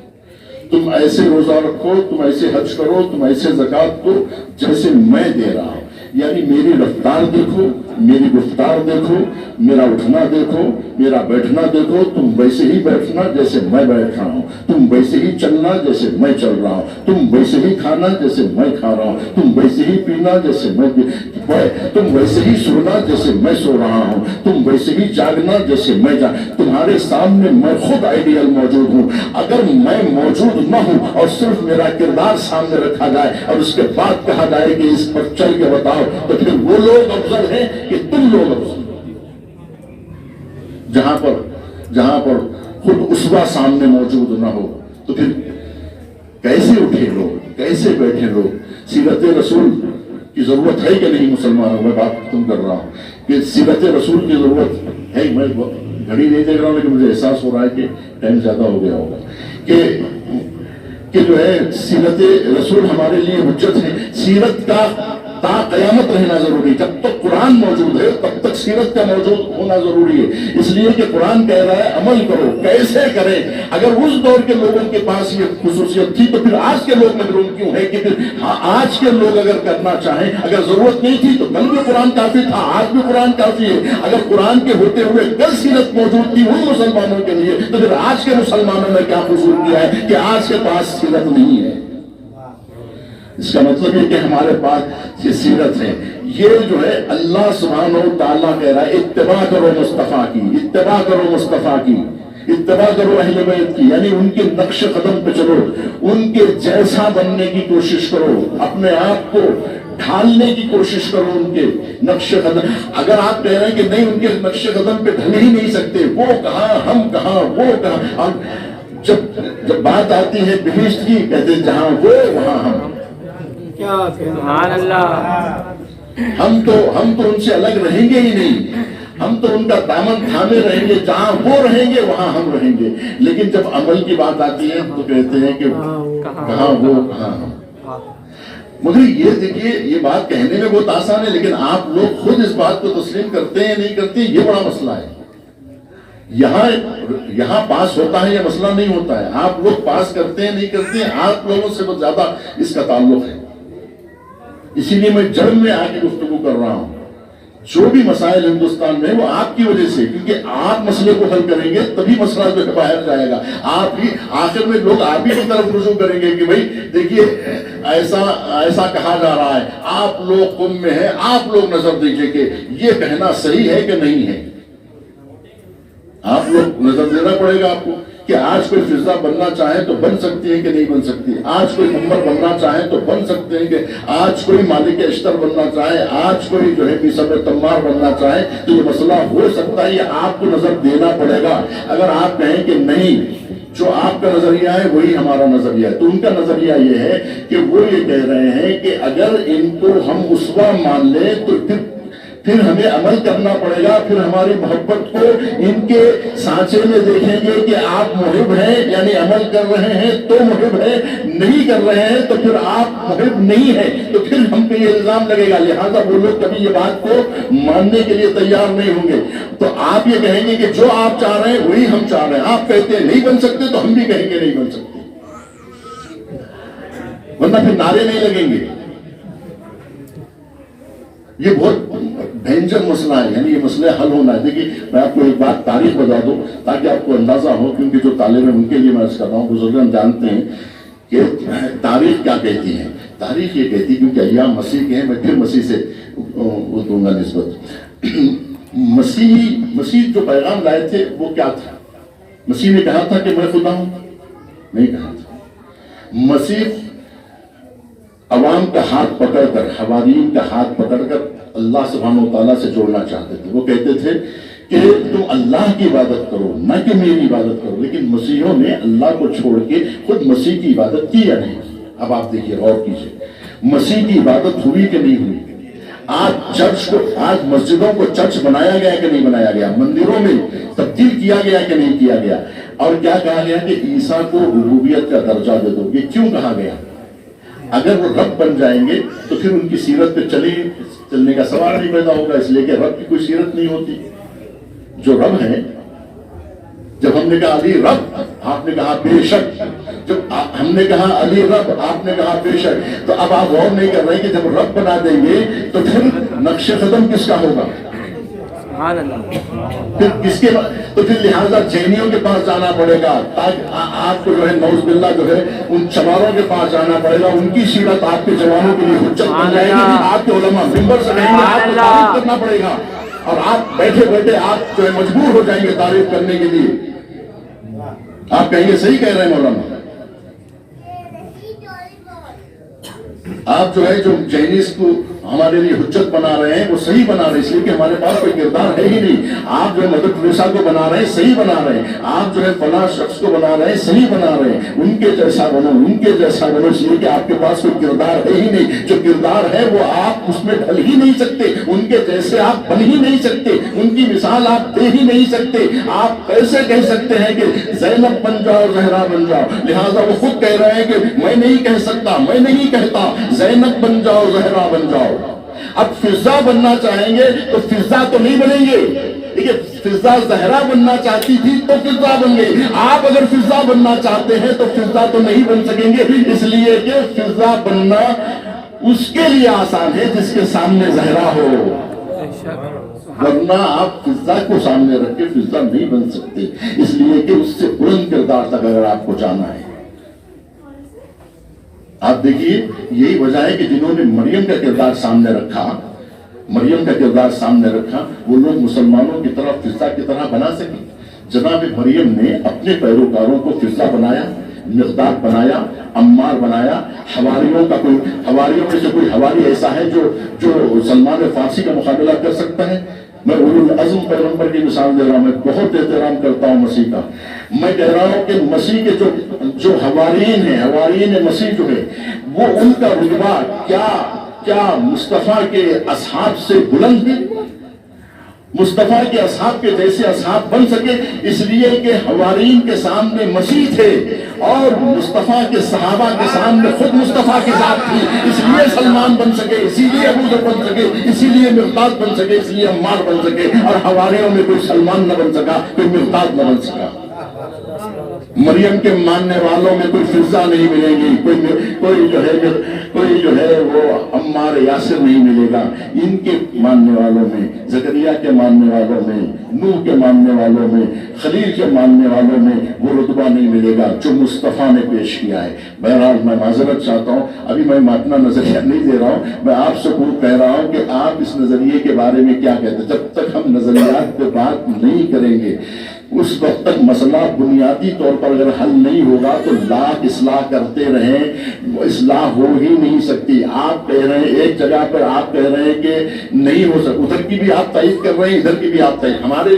تم ایسے روزہ رکھو، تم ایسے حج کرو، تم ایسے زکوٰۃ دو جیسے میں دے رہا ہوں۔ یعنی میری رفتار دیکھو، میری گفتار دیکھو، میرا اٹھنا دیکھو، میرا بیٹھنا دیکھو، تم ویسے ہی بیٹھنا جیسے میں بیٹھ رہا ہوں، تم ویسے ہی چلنا جیسے میں چل رہا ہوں، تم ویسے ہی کھانا جیسے میں کھا رہا ہوں، تم ویسے ہی پینا جیسے تم ویسے ہی سونا جیسے میں سو رہا ہوں، تم ویسے ہی جاگنا جیسے میں تمہارے سامنے میں خود آئیڈیل موجود ہوں۔ اگر میں موجود نہ ہوں اور صرف میرا کردار سامنے رکھا جائے اور اس کے بعد کہا جائے کہ اس پر چل کے بتاؤ، تو پھر وہ لوگ افضل ہیں کہ تم لوگ افضل؟ جہاں پر خود اسوہ سامنے موجود نہ ہو تو پھر کیسے اٹھے لوگ، کیسے بیٹھے لوگ؟ سیرت رسول کی ضرورت ہے کہ نہیں مسلمانوں؟ میں بات ختم کر رہا ہوں کہ سیرت رسول کی ضرورت ہے۔ میں گھڑی نہیں دیکھ رہا ہوں لیکن مجھے احساس ہو رہا ہے کہ ٹائم زیادہ ہو گیا ہوگا کہ جو ہے سیرت رسول ہمارے لیے حجت ہے۔ سیرت کا تا قیامت رہنا ضروری، جب تک قرآن موجود ہے تب تک سیرت کا موجود ہونا ضروری ہے، اس لیے کہ قرآن کہہ رہا ہے عمل کرو، کیسے کریں؟ اگر اس دور کے لوگوں کے پاس یہ خصوصیت تھی تو پھر آج کے لوگ محروم کیوں ہے؟ کہ پھر آج کے لوگ اگر کرنا چاہیں، اگر ضرورت نہیں تھی تو کل بھی قرآن کافی تھا، آج بھی قرآن کافی ہے۔ اگر قرآن کے ہوتے ہوئے کل سیرت موجود تھی ان مسلمانوں کے لیے، تو پھر آج کے مسلمانوں نے کیا قصور کیا ہے کہ آج کے پاس سیرت نہیں ہے؟ اس کا مطلب یہ کہ ہمارے پاس یہ سیرت ہے۔ یہ جو ہے اللہ سبحانہ و تعالیٰ کہہ رہا ہے اتباع کرو مصطفیٰ کی، اتباع کرو مصطفیٰ کی، اتباع کرو اہل بیت کی، یعنی ان کے نقش قدم پہ چلو، ان کے جیسا بننے کی کوشش کرو، اپنے آپ کو ڈھالنے کی کوشش کرو ان کے نقش قدم۔ اگر آپ کہہ رہے ہیں کہ نہیں ان کے نقش قدم پہ ڈھل ہی نہیں سکتے، وہ کہاں ہم کہاں وہ کہاں، جب بات آتی ہے بہشت کی کہتے ہیں جہاں وہ وہاں ہم۔ سبحان اللہ۔ ہم تو ان سے الگ رہیں گے ہی نہیں، ہم تو ان کا دامن تھامے رہیں گے، جہاں وہ رہیں گے وہاں ہم رہیں گے۔ لیکن جب عمل کی بات آتی ہے تو کہتے ہیں کہ کہاں وہ کہاں ہم۔ مگر یہ دیکھیے، یہ بات کہنے میں بہت آسان ہے، لیکن آپ لوگ خود اس بات کو تسلیم کرتے ہیں نہیں کرتے، یہ بڑا مسئلہ ہے۔ یہاں پاس ہوتا ہے یا مسئلہ نہیں ہوتا ہے، آپ لوگ پاس کرتے ہیں نہیں کرتے ہیں، آپ لوگوں سے بہت زیادہ اس کا تعلق ہے۔ اسی لیے میں جڑ میں آ کے گفتگو کر رہا ہوں۔ جو بھی مسائل ہندوستان میں وہ آپ کی وجہ سے، کیونکہ آپ مسئلے کو حل کریں گے تبھی مسئلہ جو ہے باہر جائے گا۔ آپ ہی آخر میں لوگ آپ ہی کی طرف رجوع کریں گے کہ بھائی دیکھیے ایسا کہا جا رہا ہے، آپ لوگ قم میں ہیں، آپ لوگ نظر دیجئے کہ یہ کہنا صحیح ہے کہ نہیں ہے۔ آپ لوگ نظر دینا پڑے گا آپ کو کہ آج کوئی فضا بننا چاہے تو بن سکتی ہے کہ نہیں بن سکتی، آج کوئی نمبر بننا چاہے تو بن سکتے ہیں کہ آج کوئی مالک اشتر بننا چاہے، آج کوئی جو ہے بیسب تمار بننا چاہے تو یہ مسئلہ ہو سکتا ہے، یہ آپ کو نظر دینا پڑے گا۔ اگر آپ کہیں کہ نہیں، جو آپ کا نظریہ ہے وہی ہمارا نظریہ ہے، تو ان کا نظریہ یہ ہے کہ وہ یہ کہہ رہے ہیں کہ اگر ان کو ہم اسوہ مان لیں تو پھر ہمیں عمل کرنا پڑے گا، پھر ہماری محبت کو ان کے سانچے میں دیکھیں گے کہ آپ محب ہیں یعنی عمل کر رہے ہیں تو محب ہیں، نہیں کر رہے ہیں تو پھر آپ محب نہیں ہیں، تو پھر ہم پہ یہ الزام لگے گا۔ لہٰذا وہ لوگ کبھی یہ بات کو ماننے کے لیے تیار نہیں ہوں گے۔ تو آپ یہ کہیں گے کہ جو آپ چاہ رہے ہیں وہی ہم چاہ رہے ہیں، آپ کہتے ہیں نہیں بن سکتے تو ہم بھی کہیں گے نہیں بن سکتے، ورنہ پھر نعرے نہیں لگیں گے۔ یہ بہت بھینجن مسئلہ ہے، یعنی یہ مسئلہ حل ہونا ہے۔ دیکھیے میں آپ کو ایک بات تاریخ بتا دوں تاکہ آپ کو اندازہ ہو، کیونکہ جو طالب ہیں ان کے لیے میں عرض کر رہا ہوں، بزرگان جانتے ہیں کہ تاریخ کیا کہتی ہے۔ تاریخ یہ کہتی ہے، کیونکہ ایام مسیح کے ہیں، میں پھر مسیح سے وہ دوں گا نسبت۔ مسیح جو پیغام لائے تھے وہ کیا تھا؟ مسیح نے کہا تھا کہ میں خدا ہوں؟ نہیں کہا تھا۔ مسیح عوام کا ہاتھ پکڑ کر، حواریین کا ہاتھ پکڑ کر اللہ سبحانہ و تعالیٰ سے جوڑنا چاہتے تھے۔ وہ کہتے تھے کہ تم اللہ کی عبادت کرو، نہ کہ میری عبادت کرو۔ لیکن مسیحوں نے اللہ کو چھوڑ کے خود مسیح کی عبادت کی یا نہیں کی؟ اب آپ دیکھیے، غور کیجیے، مسیح کی عبادت ہوئی کہ نہیں ہوئی؟ آج مسجدوں کو چرچ بنایا گیا کہ نہیں بنایا گیا؟ مندروں میں تبدیل کیا گیا کہ نہیں کیا گیا؟ اور کیا کہا گیا کہ عیسیٰ کو ربوبیت کا درجہ دے دو؟ یہ کیوں کہا گیا؟ اگر وہ رب بن جائیں گے تو پھر ان کی سیرت پہ چلنے کا سوال نہیں پیدا ہوگا، اس لیے کہ رب کی کوئی سیرت نہیں ہوتی۔ جو رب ہے، جب ہم نے کہا علی رب، آپ نے کہا بے شک، جب ہم نے کہا علی رب، آپ نے کہا بے شک، تو اب آپ غور نہیں کر رہے کہ جب رب بنا دیں گے تو پھر نقش قدم کس کا ہوگا؟ پھر کس کے؟ تو پھر لہٰذا جینیوں کے پاس جانا پڑے گا، تاکہ آپ کو جو ہے نعوذ باللہ جو ہے ان چماروں کے پاس جانا پڑے گا، ان کی سیرت آپ کے جوانوں کے لیے حجت بن جائے گی۔ آپ کے علماء منبر سے کہیں گے آپ کو تعریف کرنا پڑے گا، اور آپ بیٹھے بیٹھے آپ جو ہے مجبور ہو جائیں گے تعریف کرنے کے لیے۔ آپ کہیں گے صحیح کہہ رہے ہیں مولانا، آپ جو ہے جو جینیس کو ہمارے لیے حجت بنا رہے ہیں وہ صحیح بنا رہے ہیں، اس لیے کہ ہمارے پاس کوئی کردار ہے ہی نہیں۔ آپ جو ہے مدر ٹریسا کو بنا رہے ہیں، صحیح بنا رہے ہیں۔ آپ جو ہے فلاں شخص کو بنا رہے ہیں، صحیح بنا رہے ہیں۔ ان کے جیسا بنو، ان کے جیسا بنو، اس لیے کہ آپ کے پاس کوئی کردار ہے ہی نہیں۔ جو کردار ہے وہ آپ اس میں ڈھل ہی نہیں سکتے، ان کے جیسے آپ بن ہی نہیں سکتے، ان کی مثال آپ دے ہی نہیں سکتے۔ آپ کیسے کہہ سکتے ہیں کہ زینب بن جاؤ، زہرا بن جاؤ؟ لہٰذا وہ خود کہہ رہے ہیں کہ میں نہیں کہہ سکتا، میں نہیں کہتا، زینب بن جاؤ، زہرا بن جاؤ۔ اب فضا بننا چاہیں گے تو فضا تو نہیں بنیں گے، دیکھیے فضا زہرا بننا چاہتی تھی تو فضا بن گئی۔ آپ اگر فضا بننا چاہتے ہیں تو فضا تو نہیں بن سکیں گے، اس لیے کہ فضا بننا اس کے لیے آسان ہے جس کے سامنے زہرا ہو، ورنہ آپ فضا کو سامنے رکھ کے فضا نہیں بن سکتے، اس لیے کہ اس سے بلند کردار تک اگر آپ کو جانا ہے۔ آپ دیکھیے یہی وجہ ہے کہ جنہوں نے مریم کا کردار سامنے رکھا، مریم کا کردار سامنے رکھا، وہ لوگ مسلمانوں کی طرف فضا کی طرح بنا سکے۔ جناب مریم نے اپنے پیروکاروں کو فضا بنایا، مقداد بنایا، عمار بنایا۔ حواریوں میں سے کوئی حواری ایسا ہے جو سلمان فارسی کا مقابلہ کر سکتا ہے؟ میں اولو العزم پیغمبر کی مثال دے رہا ہوں، میں بہت احترام کرتا ہوں مسیح کا۔ میں کہہ رہا ہوں کہ مسیح کے جو حوارین ہیں، حوارین مسیح جو ہے، وہ ان کا رتبہ کیا کیا مصطفیٰ کے اصحاب سے بلند ہیں؟ مصطفیٰ کے اصحاب کے جیسے اصحاب بن سکے، اس لیے کہ حوارین کے سامنے مسیح تھے اور مصطفیٰ کے صحابہ کے سامنے خود مصطفیٰ کی ذات تھی، اس لیے سلمان بن سکے، اسی لیے ابو ذر بن سکے، اسی لیے مقداد بن سکے، اس لیے عمار بن سکے، اور حواریوں میں کوئی سلمان نہ بن سکا، کوئی مقداد نہ بن سکا۔ مریم کے ماننے والوں میں کوئی فضا نہیں ملے گی، کوئی جو ہے وہ عمار یاسر نہیں ملے گا۔ ان کے ماننے والوں میں، زکریا کے ماننے والوں میں، نوح کے ماننے والوں میں، خلیل کے ماننے والوں میں وہ رتبہ نہیں ملے گا جو مصطفیٰ نے پیش کیا ہے۔ بہرحال میں معذرت چاہتا ہوں، ابھی میں اپنا نظریہ نہیں دے رہا ہوں، میں آپ سے کہہ رہا ہوں کہ آپ اس نظریے کے بارے میں کیا کہتے ہیں۔ جب تک ہم نظریات پہ بات نہیں کریں گے اس وقت تک مسئلہ بنیادی طور پر اگر حل نہیں ہوگا تو لاکھ اصلاح کرتے رہیں، اصلاح ہو ہی نہیں سکتی۔ آپ کہہ رہے ہیں ایک جگہ پر، آپ کہہ رہے ہیں کہ نہیں ہو سکتا، ادھر کی بھی آپ تائید کر رہے ہیں، ادھر کی بھی آپ تائید۔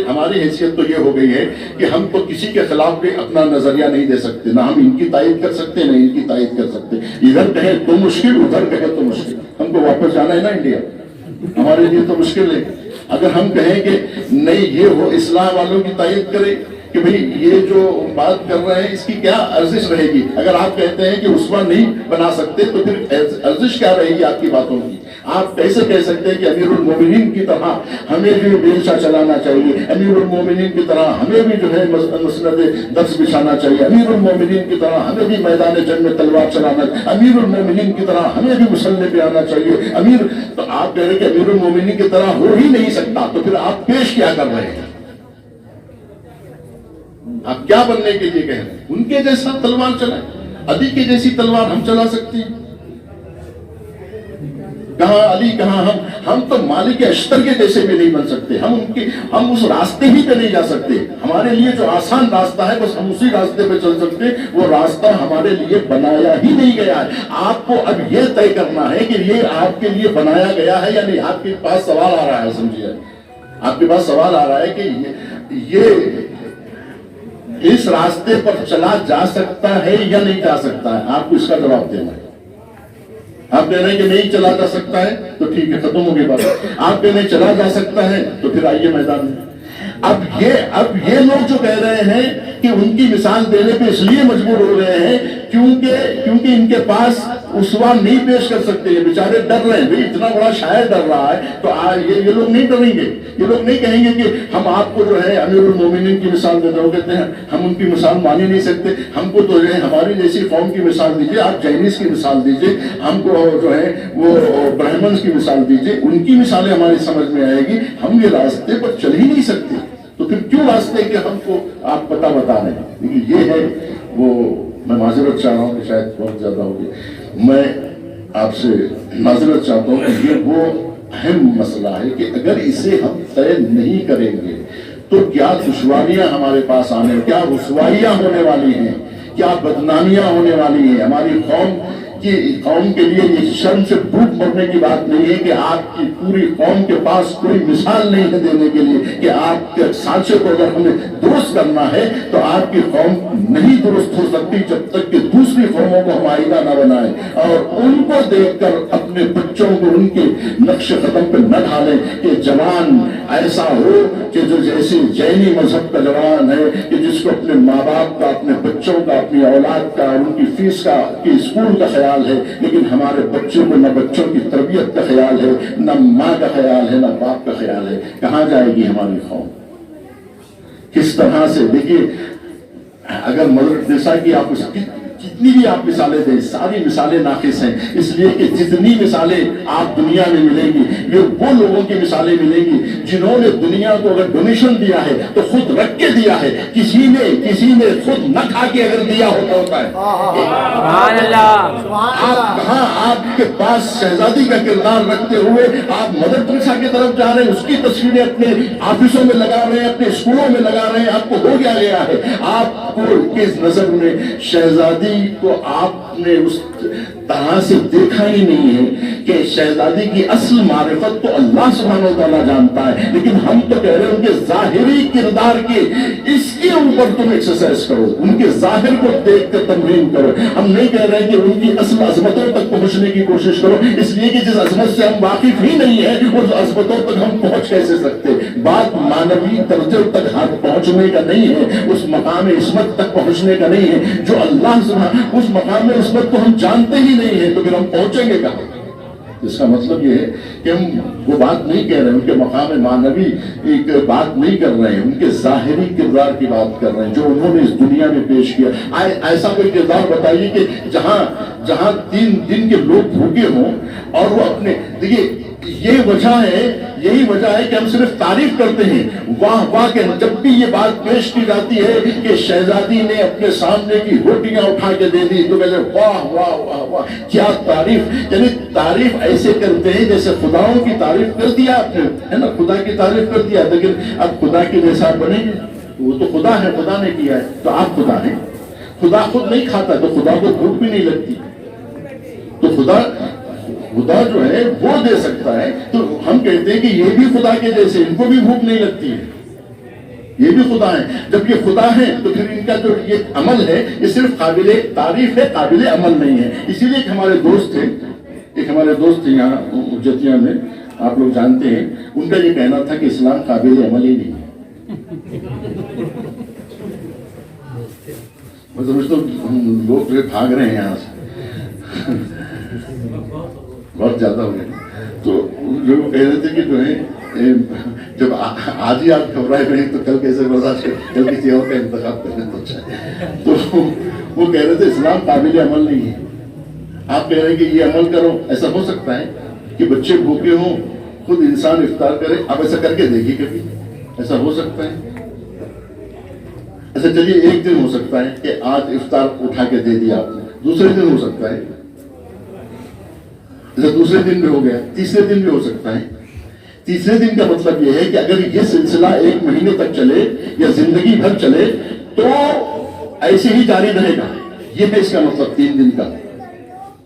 ہماری حیثیت تو یہ ہو گئی ہے کہ ہم تو کسی کے خلاف بھی اپنا نظریہ نہیں دے سکتے، نہ ہم ان کی تائید کر سکتے نہ ان کی تائید کر سکتے۔ ادھر کہیں تو مشکل، ادھر کہیں تو مشکل۔ ہم کو واپس جانا ہے نا انڈیا، ہمارے لیے تو مشکل ہے۔ اگر ہم کہیں کہ نہیں یہ ہو، اصلاح والوں کی تائید کرے کہ بھئی یہ جو بات کر رہے ہیں اس کی کیا ارزش رہے گی۔ اگر آپ کہتے ہیں کہ عثوہ نہیں بنا سکتے تو پھر ارزش کیا رہے گی آپ کی باتوں کی؟ آپ کیسے کہہ سکتے ہیں کہ امیر المومنین کی طرح ہمیں بھی بیلچہ چلانا چاہیے، امیر المومنین کی طرح ہمیں بھی جو ہے مسند درس بچھانا چاہیے، امیر المومنین کی طرح ہمیں بھی میدان جنگ میں تلوار چلانا، امیر المومنین کی طرح ہمیں بھی مسلح پہ آنا چاہیے۔ تو آپ کہہ رہے ہیں کہ امیر المومنین کی طرح ہو ہی نہیں سکتا، تو پھر آپ پیش کیا کر رہے ہیں؟ آپ کیا بننے کے لیے کہہ رہے ہیں؟ ان کے جیسا تلوار چلائیں، علی کی جیسی تلوار ہم چلا سکتے ہیں؟ کہاں علی کہاں ہم تو مالک اشتر کے جیسے بھی نہیں بن سکتے، ہم اس راستے ہی پہ نہیں جا سکتے۔ ہمارے لیے جو آسان راستہ ہے بس ہم اسی راستے پہ چل سکتے، وہ راستہ ہمارے لیے بنایا ہی نہیں گیا ہے۔ آپ کو اب یہ طے کرنا ہے کہ یہ آپ کے لیے بنایا گیا ہے یا نہیں۔ آپ کے پاس سوال آ رہا ہے، سمجھیے آپ کے پاس سوال آ رہا ہے کہ یہ اس راستے پر چلا جا سکتا ہے یا نہیں جا سکتا ہے؟ آپ کو اس کا جواب دینا ہے۔ آپ کہہ رہے ہیں کہ نہیں چلا جا سکتا ہے تو ٹھیک ہے، ختم ہو گئی بات۔ آپ کہہ رہے ہیں چلا جا سکتا ہے تو پھر آئیے میدان میں۔ اب یہ لوگ جو کہہ رہے ہیں کہ ان کی مثال دینے پہ اس لیے مجبور ہو رہے ہیں کیونکہ ان کے پاس اسوہ نہیں پیش کر سکتے، یہ بیچارے ڈر رہے ہیں۔ بھئی اتنا بڑا شاعر ڈر رہا ہے تو یہ لوگ نہیں ڈریں گے، یہ لوگ نہیں کہیں گے کہ ہم آپ کو جو ہے امیر المومنین کی مثال دے دو، کہتے ہیں ہم ان کی مثال مان ہی نہیں سکتے، ہم کو تو جو ہے ہماری جیسی قوم کی مثال دیجیے، آپ چائنیز کی مثال دیجیے، ہم کو جو ہے وہ برہمنز کی مثال دیجیے، ان کی مثالیں ہماری سمجھ میں آئے گی، ہم یہ راستے پر چل ہی نہیں سکتے۔ تو پھر کیوں راستے کہ ہم کو آپ بتا رہے ہیں؟ لیکن یہ ہے وہ، میں معذرت چاہ رہا ہوں کہ شاید بہت زیادہ ہوگی، میں آپ سے معذرت چاہتا ہوں کہ یہ وہ اہم مسئلہ ہے کہ اگر اسے ہم طے نہیں کریں گے تو کیا دشواریاں ہمارے پاس آنے، کیا رسوائیاں ہونے والی ہیں، کیا بدنامیاں ہونے والی ہیں۔ ہماری قوم کے لیے یہ شرم سے بھوک مرنے کی بات نہیں ہے کہ آپ کی پوری قوم کے پاس کوئی مثال نہیں ہے دینے کے لیے کہ آپ کے سانچے کو اگر ہمیں درست کرنا ہے تو آپ کی قوم نہیں درست ہو سکتی جب تک کہ دوسری قوموں کو ہم آئینہ نہ بنائیں اور ان کو دیکھ کر اپنے بچوں کو ان کے نقش قدم پہ نہ ڈالیں کہ جوان ایسا ہو کہ جو جیسے جینی مذہب کا جوان ہے کہ جس کو اپنے ماں باپ کا، اپنے بچوں کا، اپنی اولاد کا، ان کی فیس کا، کہ اسکول کا خیال ہے، لیکن ہمارے بچوں کو نہ بچوں کی تربیت کا خیال ہے، نہ ماں کا خیال ہے، نہ باپ کا خیال ہے۔ کہاں جائے گی ہماری قوم؟ کس طرح سے؟ دیکھیے اگر مدر ٹریسا کی آپ جتنی بھی آپ مثالیں دیں ساری مثالیں ناقص ہیں، اس لیے کہ جتنی مثالیں آپ دنیا میں ملیں گی یہ وہ لوگوں کی مثالیں ملیں گی جنہوں نے دنیا کو اگر ڈونیشن دیا ہے تو خود رکھ کے دیا ہے، کسی نے خود نہ کھا کے اگر دیا ہوتا ہے۔ سبحان اللہ۔ آپ کہاں آپ کے پاس شہزادی کا کردار رکھتے ہوئے آپ مدر ٹریسا کی طرف جا رہے ہیں، اس کی تصویریں اپنے آفسوں میں لگا رہے ہیں، اپنے اسکولوں میں لگا رہے ہیں، آپ کو ہو گیا ہے۔ آپ کو کس نظر میں شہزادی کو آپ نے اس طرح سے دیکھا ہی نہیں ہے کہ شہزادی کی اصل معرفت تو اللہ سبحانہ و تعالیٰ جانتا ہے، لیکن ہم تو کہہ رہے ہیں ان کے ظاہری کردار کی اس کے اوپر تم ایکسرسائز کرو، ان کے ظاہر کو دیکھ کر تمرین کرو۔ ہم نہیں کہہ رہے کہ ان کی اصل عظمتوں تک پہنچنے کی کوشش کرو، اس لیے کہ جس عظمت سے ہم واقف ہی نہیں ہے اس عظمتوں تک ہم پہنچ کیسے سکتے؟ بات مانوی درجے تک ہاتھ پہنچنے کا نہیں ہے، اس مقام عصمت تک پہنچنے کا نہیں ہے جو اللہ سبحانہ، اس مقام عصمت کو ہم جانتے ہی نہیں ہیں تو پھر ہم پہنچیں گے کہاں؟ اس کا مطلب یہ ہے کہ ہم وہ بات نہیں کہہ رہے ہیں، ان کے مقام معنوی ایک بات نہیں کر رہے ہیں، ان کے ظاہری کردار کی بات کر رہے ہیں جو انہوں نے اس دنیا میں پیش کیا۔ ایسا کوئی کردار بتائیے کہ جہاں 3 دن کے لوگ بھوکے ہوں اور وہ اپنے، دیکھیے یہی وجہ ہے کہ ہم صرف تعریف کرتے ہیں، واہ واہ کہ جب بھی یہ بات پیش کی جاتی ہے کہ شہزادی نے اپنے سامنے کی روٹیاں اٹھا کے دے دی تو کہتے ہیں واہ واہ واہ واہ کیا تعریف، یعنی تعریف ایسے کرتے ہیں جیسے خداؤں کی تعریف کر دیا آپ نے، ہے نا، خدا کی تعریف کر دیا، لیکن اب خدا کے جیسا بنیں گے؟ وہ تو خدا ہے، خدا نے کیا ہے تو آپ خدا ہیں۔ خدا خود نہیں کھاتا تو خدا کو بھوک بھی نہیں لگتی، تو خدا جو ہے وہ دے سکتا ہے، تو ہم کہتے ہیں کہ یہ بھی خدا کے جیسے، ان کو بھی بھوک نہیں لگتی ہے، یہ بھی خدا ہے۔ جب یہ خدا ہے تو پھر ان کا جو یہ عمل ہے یہ صرف قابل تعریف ہے، قابل عمل نہیں ہے۔ اسی لیے ایک ہمارے دوست تھے یہاں اجتیا میں، آپ لوگ جانتے ہیں، ان کا یہ کہنا تھا کہ اسلام قابل عمل ہی نہیں ہے۔ میں سمجھتا ہوں لوگ بھاگ رہے ہیں یہاں سے، بہت زیادہ ہو گئے، تو جو کہہ رہے تھے کہ جو ہے جب آج ہی آپ گھبرائے رہے ہیں تو کل کیسے برداشت کریں، کل کسی اور کا انتخاب کرنے تو اچھا ہے۔ تو وہ کہہ رہے تھے اسلام قابل عمل نہیں ہے۔ آپ کہہ رہے ہیں کہ یہ عمل کرو، ایسا ہو سکتا ہے کہ بچے بھوکے ہوں خود انسان افطار کرے؟ آپ ایسا کر کے دیکھیے کبھی، ایسا ہو سکتا ہے؟ ایسا چلیے ایک دن ہو سکتا ہے کہ آج افطار اٹھا کے دے دیا آپ نے، دوسرے دن ہو سکتا ہے، دوسرے دن بھی ہو گیا، تیسرے دن بھی ہو سکتا ہے۔ تیسرے دن کا مطلب یہ ہے کہ اگر یہ سلسلہ 1 مہینے تک چلے یا زندگی بھر چلے تو ایسے ہی جاری رہے گا، یہ ہے اس کا مطلب 3 دن کا۔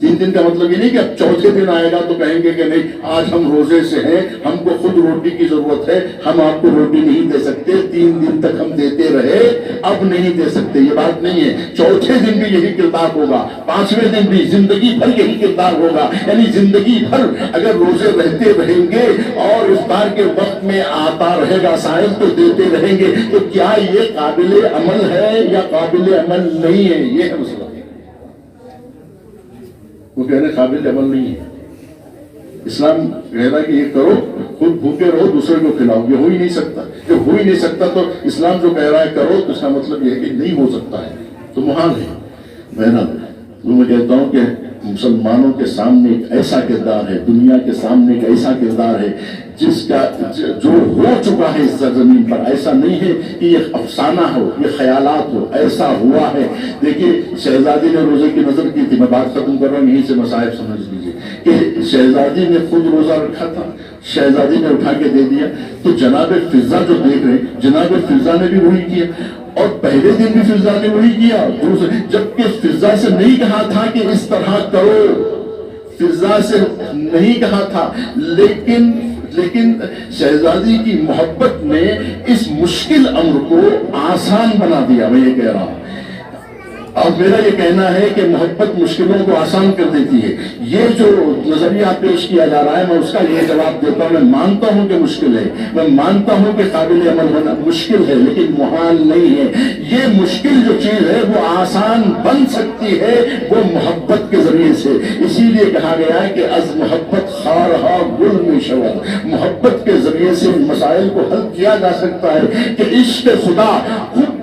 3 دن کا مطلب یہ نہیں کہ اب چوتھے دن آئے گا تو کہیں گے کہ نہیں آج ہم روزے سے ہیں، ہم کو خود روٹی کی ضرورت ہے، ہم آپ کو روٹی نہیں دے سکتے، 3 دن تک ہم دیتے رہے اب نہیں دے سکتے، یہ بات نہیں ہے۔ چوتھے دن بھی یہی کردار ہوگا، 5ویں دن بھی، زندگی بھر یہی کردار ہوگا، یعنی زندگی بھر اگر روزے رہتے رہیں گے اور افطار کے وقت میں آتا رہے گا سائل تو دیتے رہیں گے، تو کیا یہ قابل عمل ہے یا قابل عمل نہیں ہے؟ یہ ہے مسئلہ۔ وہ کہہ رہے قابل عمل نہیں ہے۔ اسلام کہہ رہا ہے کہ یہ کرو، خود بھوکے رہو، دوسرے کو کھلاؤ، یہ ہو ہی نہیں سکتا۔ جب ہو ہی نہیں سکتا تو اسلام جو کہہ رہا ہے کرو تو اس کا مطلب یہ ہے کہ نہیں ہو سکتا ہے، تو محال ہے۔ بہرحال تو میں کہتا ہوں کہ مسلمانوں کے سامنے ایک ایسا کردار ہے، دنیا کے سامنے ایک ایسا کردار ہے جس کا جو ہو چکا ہے اس سرزمین پر، ایسا نہیں ہے کہ یہ افسانہ ہو، یہ خیالات ہو، ایسا ہوا ہے۔ دیکھیے شہزادی نے روزے کی نظر کی تھی، میں بات ختم کر رہا ہوں، یہیں سے مصائب سمجھ لیجیے کہ شہزادی نے خود روزہ رکھا تھا، شہزادی نے اٹھا کے دے دیا، تو جناب فضا جو دیکھ رہے ہیں، جناب فضا نے بھی وہی کیا، اور پہلے دن بھی فضا نے وہی کیا، جبکہ فضا سے نہیں کہا تھا کہ اس طرح کرو، فضا سے نہیں کہا تھا، لیکن شہزادی کی محبت نے اس مشکل امر کو آسان بنا دیا۔ میں یہ کہہ رہا ہوں، اور میرا یہ کہنا ہے کہ محبت مشکلوں کو آسان کر دیتی ہے۔ یہ جو نظریہ پیش کیا جا رہا ہے میں اس کا یہ جواب دیتا ہوں، میں مانتا ہوں کہ مشکل ہے، میں مانتا ہوں کہ قابل عمل ہونا مشکل ہے، لیکن محال نہیں ہے۔ یہ مشکل جو چیز ہے وہ آسان بن سکتی ہے وہ محبت کے ذریعے سے۔ اسی لیے کہا گیا ہے کہ از محبت خارہا گل می شود، محبت کے ذریعے سے مسائل کو حل کیا جا سکتا ہے کہ عشق خدا خود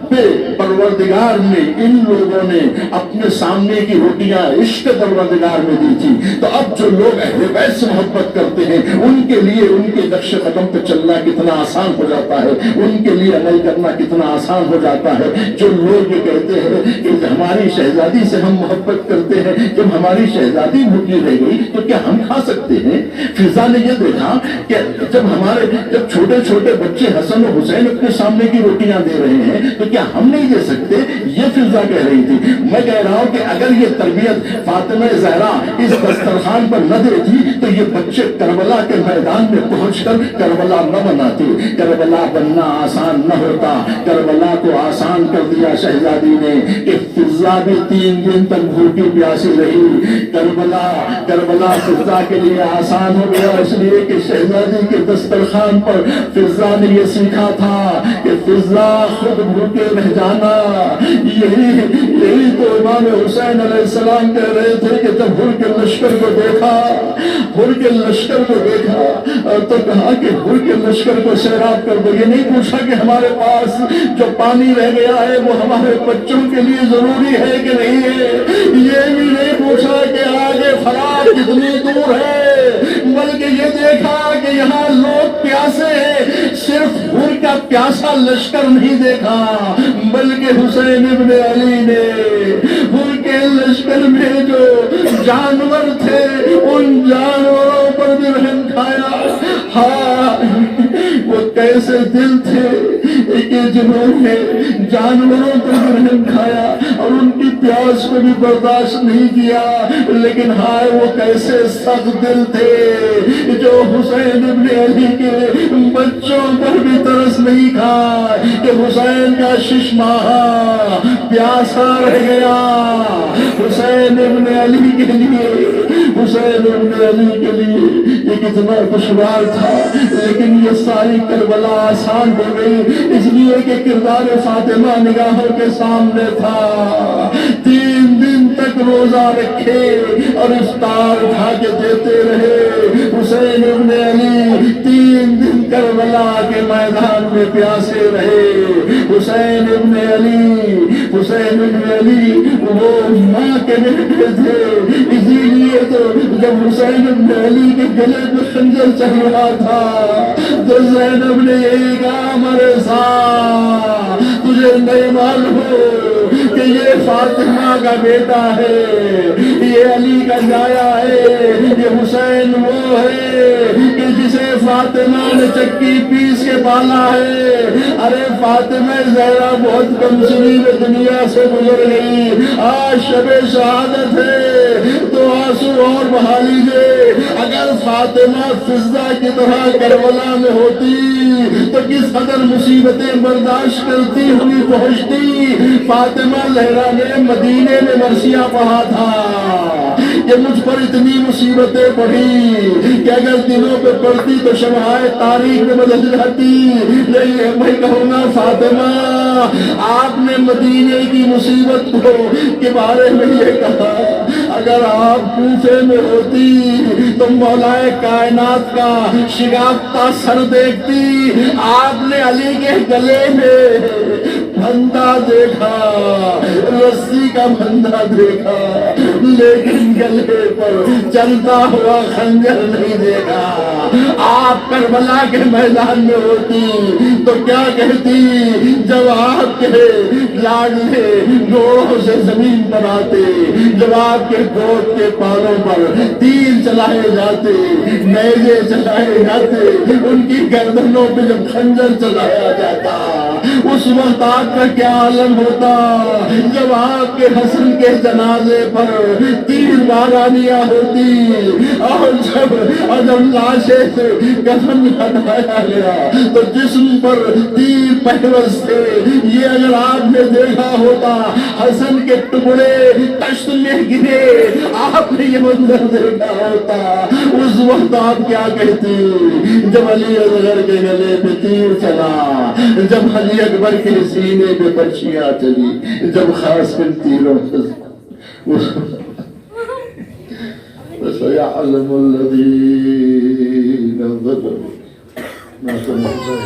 پروردگار نے ان لوگوں نے اپنے سامنے کی روٹیاں عشق پروردگار میں دی تھی، تو اب جو لوگ اہل بیت سے محبت کرتے ہیں ان کے لیے ان کے نقش قدم پہ چلنا کتنا آسان ہو جاتا ہے، ان کے لیے عمل کرنا کتنا آسان ہو جاتا ہے۔ جو لوگ یہ کہتے ہیں کہ ہماری شہزادی سے ہم محبت کرتے ہیں، جب ہماری شہزادی بھوکی رہ گئی تو کیا ہم کھا سکتے کرتے ہیں. فضا نے یہ دیکھا کہ جب چھوٹے چھوٹے بچے حسن و حسین اپنے سامنے کی روٹیاں دے رہے ہیں تو کیا ہم نہیں دے سکتے؟ یہ فضا کہہ رہی تھی. میں کہہ رہا ہوں کہ اگر یہ تربیت فاطمہ زہرا اس دسترخوان پر نہ دیتی تو یہ بچے کربلا کے میدان میں پہنچ کر کربلا نہ بناتے. کربلا بننا آسان نہ ہوتا. کربلا کو آسان کر دیا شہزادی نے کہ فضا بھی 3 دن تک بھوکی پیاسی رہی. کربلا فضا کے لیے آسان ہو گیا اس لیے کہ شہزادی کے دسترخوان پر فضا نے یہ سیکھا تھا کہ فضا خود بھوکے رہ جانا. یہی تو امام حسین علیہ السلام کہہ رہے تھے کہ جب ہر کے لشکر کو دیکھا تو کہا کہ ہر کے لشکر کو سیراب کر دو. یہ نہیں پوچھا کہ ہمارے پاس جو پانی رہ گیا ہے وہ ہمارے بچوں کے لیے ضروری ہے کہ نہیں ہے. یہ بھی نہیں پوچھا کہ آگے فرات کتنی دور ہے، بلکہ یہ دیکھا کہ یہاں لوگ پیاسے ہیں. صرف ہر کا پیاسا لشکر نہیں دیکھا بلکہ حسین ابن علی نے ہر کے لشکر میں جو جانور تھے ان جانوروں پر بھی رحم کھایا. ہاں وہ کیسے دل تھے کہ جنہوں نے جانوروں پر بھی رحم کھایا اور ان کی پیاس کو بھی برداشت نہیں کیا. لیکن ہائے وہ کیسے سخت دل تھے جو حسین ابن علی کے بچوں پر بھی ترس نہیں کھا کہ حسین کا 6 ماہ پیاسا رہ گیا. حسین ابن علی کے لیے یہ کتنا دشوار تھا. لیکن یہ ساری کربلا آسان ہو گئی اس لیے کہ کردار فاطمہ نگاہوں کے سامنے تھا. 3 دن تک روزہ رکھے اور افطار اٹھا کے دیتے رہے. حسین ابن علی 3 دن کربلا کے میدان میں پیاسے رہے. حسین ابن علی وہ ماں کے بیٹے تھے. اسی لیے تو جب حسین ابن علی کے گلے میں خنجر چل رہا تھا تو زینب نے یہی کہا مرے ساتھ تجھے نہیں معلوم کہ یہ فاطمہ کا بیٹا ہے، یہ علی کا جایا ہے، یہ حسین وہ ہے کہ جسے فاطمہ نے چکی پیس کے پالا ہے. ارے فاطمہ زہرا بہت کمزوری میں دنیا سے گزر گئی. آج شب شہادت ہے تو آنسو اور بہا لیجیے. اگر فاطمہ فضا کی طرح کربلا میں ہوتی تو کس قدر مصیبتیں برداشت کرتی ہوئی پہنچتی. فاطمہ زہرا نے مدینے میں مرثیہ پڑھا تھا کہ مجھ پر اتنی مصیبتیں پڑھی کہ اگر دنوں پہ پڑتی تو شمعائے تاریخ میں بدل جاتی. نہیں میں کہوں گا فاطمہ آپ نے مدینے کی مصیبت کے بارے میں یہ کہا اگر آپ کوفے میں ہوتی تو مولائے کائنات کا شگافتہ سر دیکھتی. آپ نے علی کے گلے میں بندہ دیکھا، رسی کا بندہ دیکھا، لیکن گلے پر چلتا ہوا خنجر نہیں دیکھا. آپ کربلا کے میدان میں ہوتی تو کیا کہتی؟ جب آپ کے لاڈلے گھوڑوں سے زمین پر آتے، جب آپ کے گود کے پالوں پر تیر چلائے جاتے، نیزے چلائے جاتے، ان کی گردنوں پہ جب خنجر چلایا جاتا، اس وقت آپ کا کیا عالم ہوتا؟ جب آپ کے حسن کے جنازے پر تیر بارانیاں ہوتی اور جب لاشیں سے کفن ہٹایا گیا تو جسم پر تیر پہرس تھے. یہ اگر آپ نے دیکھا ہوتا حسن کے ٹکڑے تشت میں گرے، آپ نے یہ منظر دیکھا ہوتا، اس وقت آپ کیا کہتے؟ جب علی اصغر کے گلے پہ تیر چلا، جب علی اکبر کے سینے پہ پرچیاں چلی، جب خاص کر تیروں فَسَيَعْلَمُ الَّذِينَ ظَلَمُوا مَا كَانُوا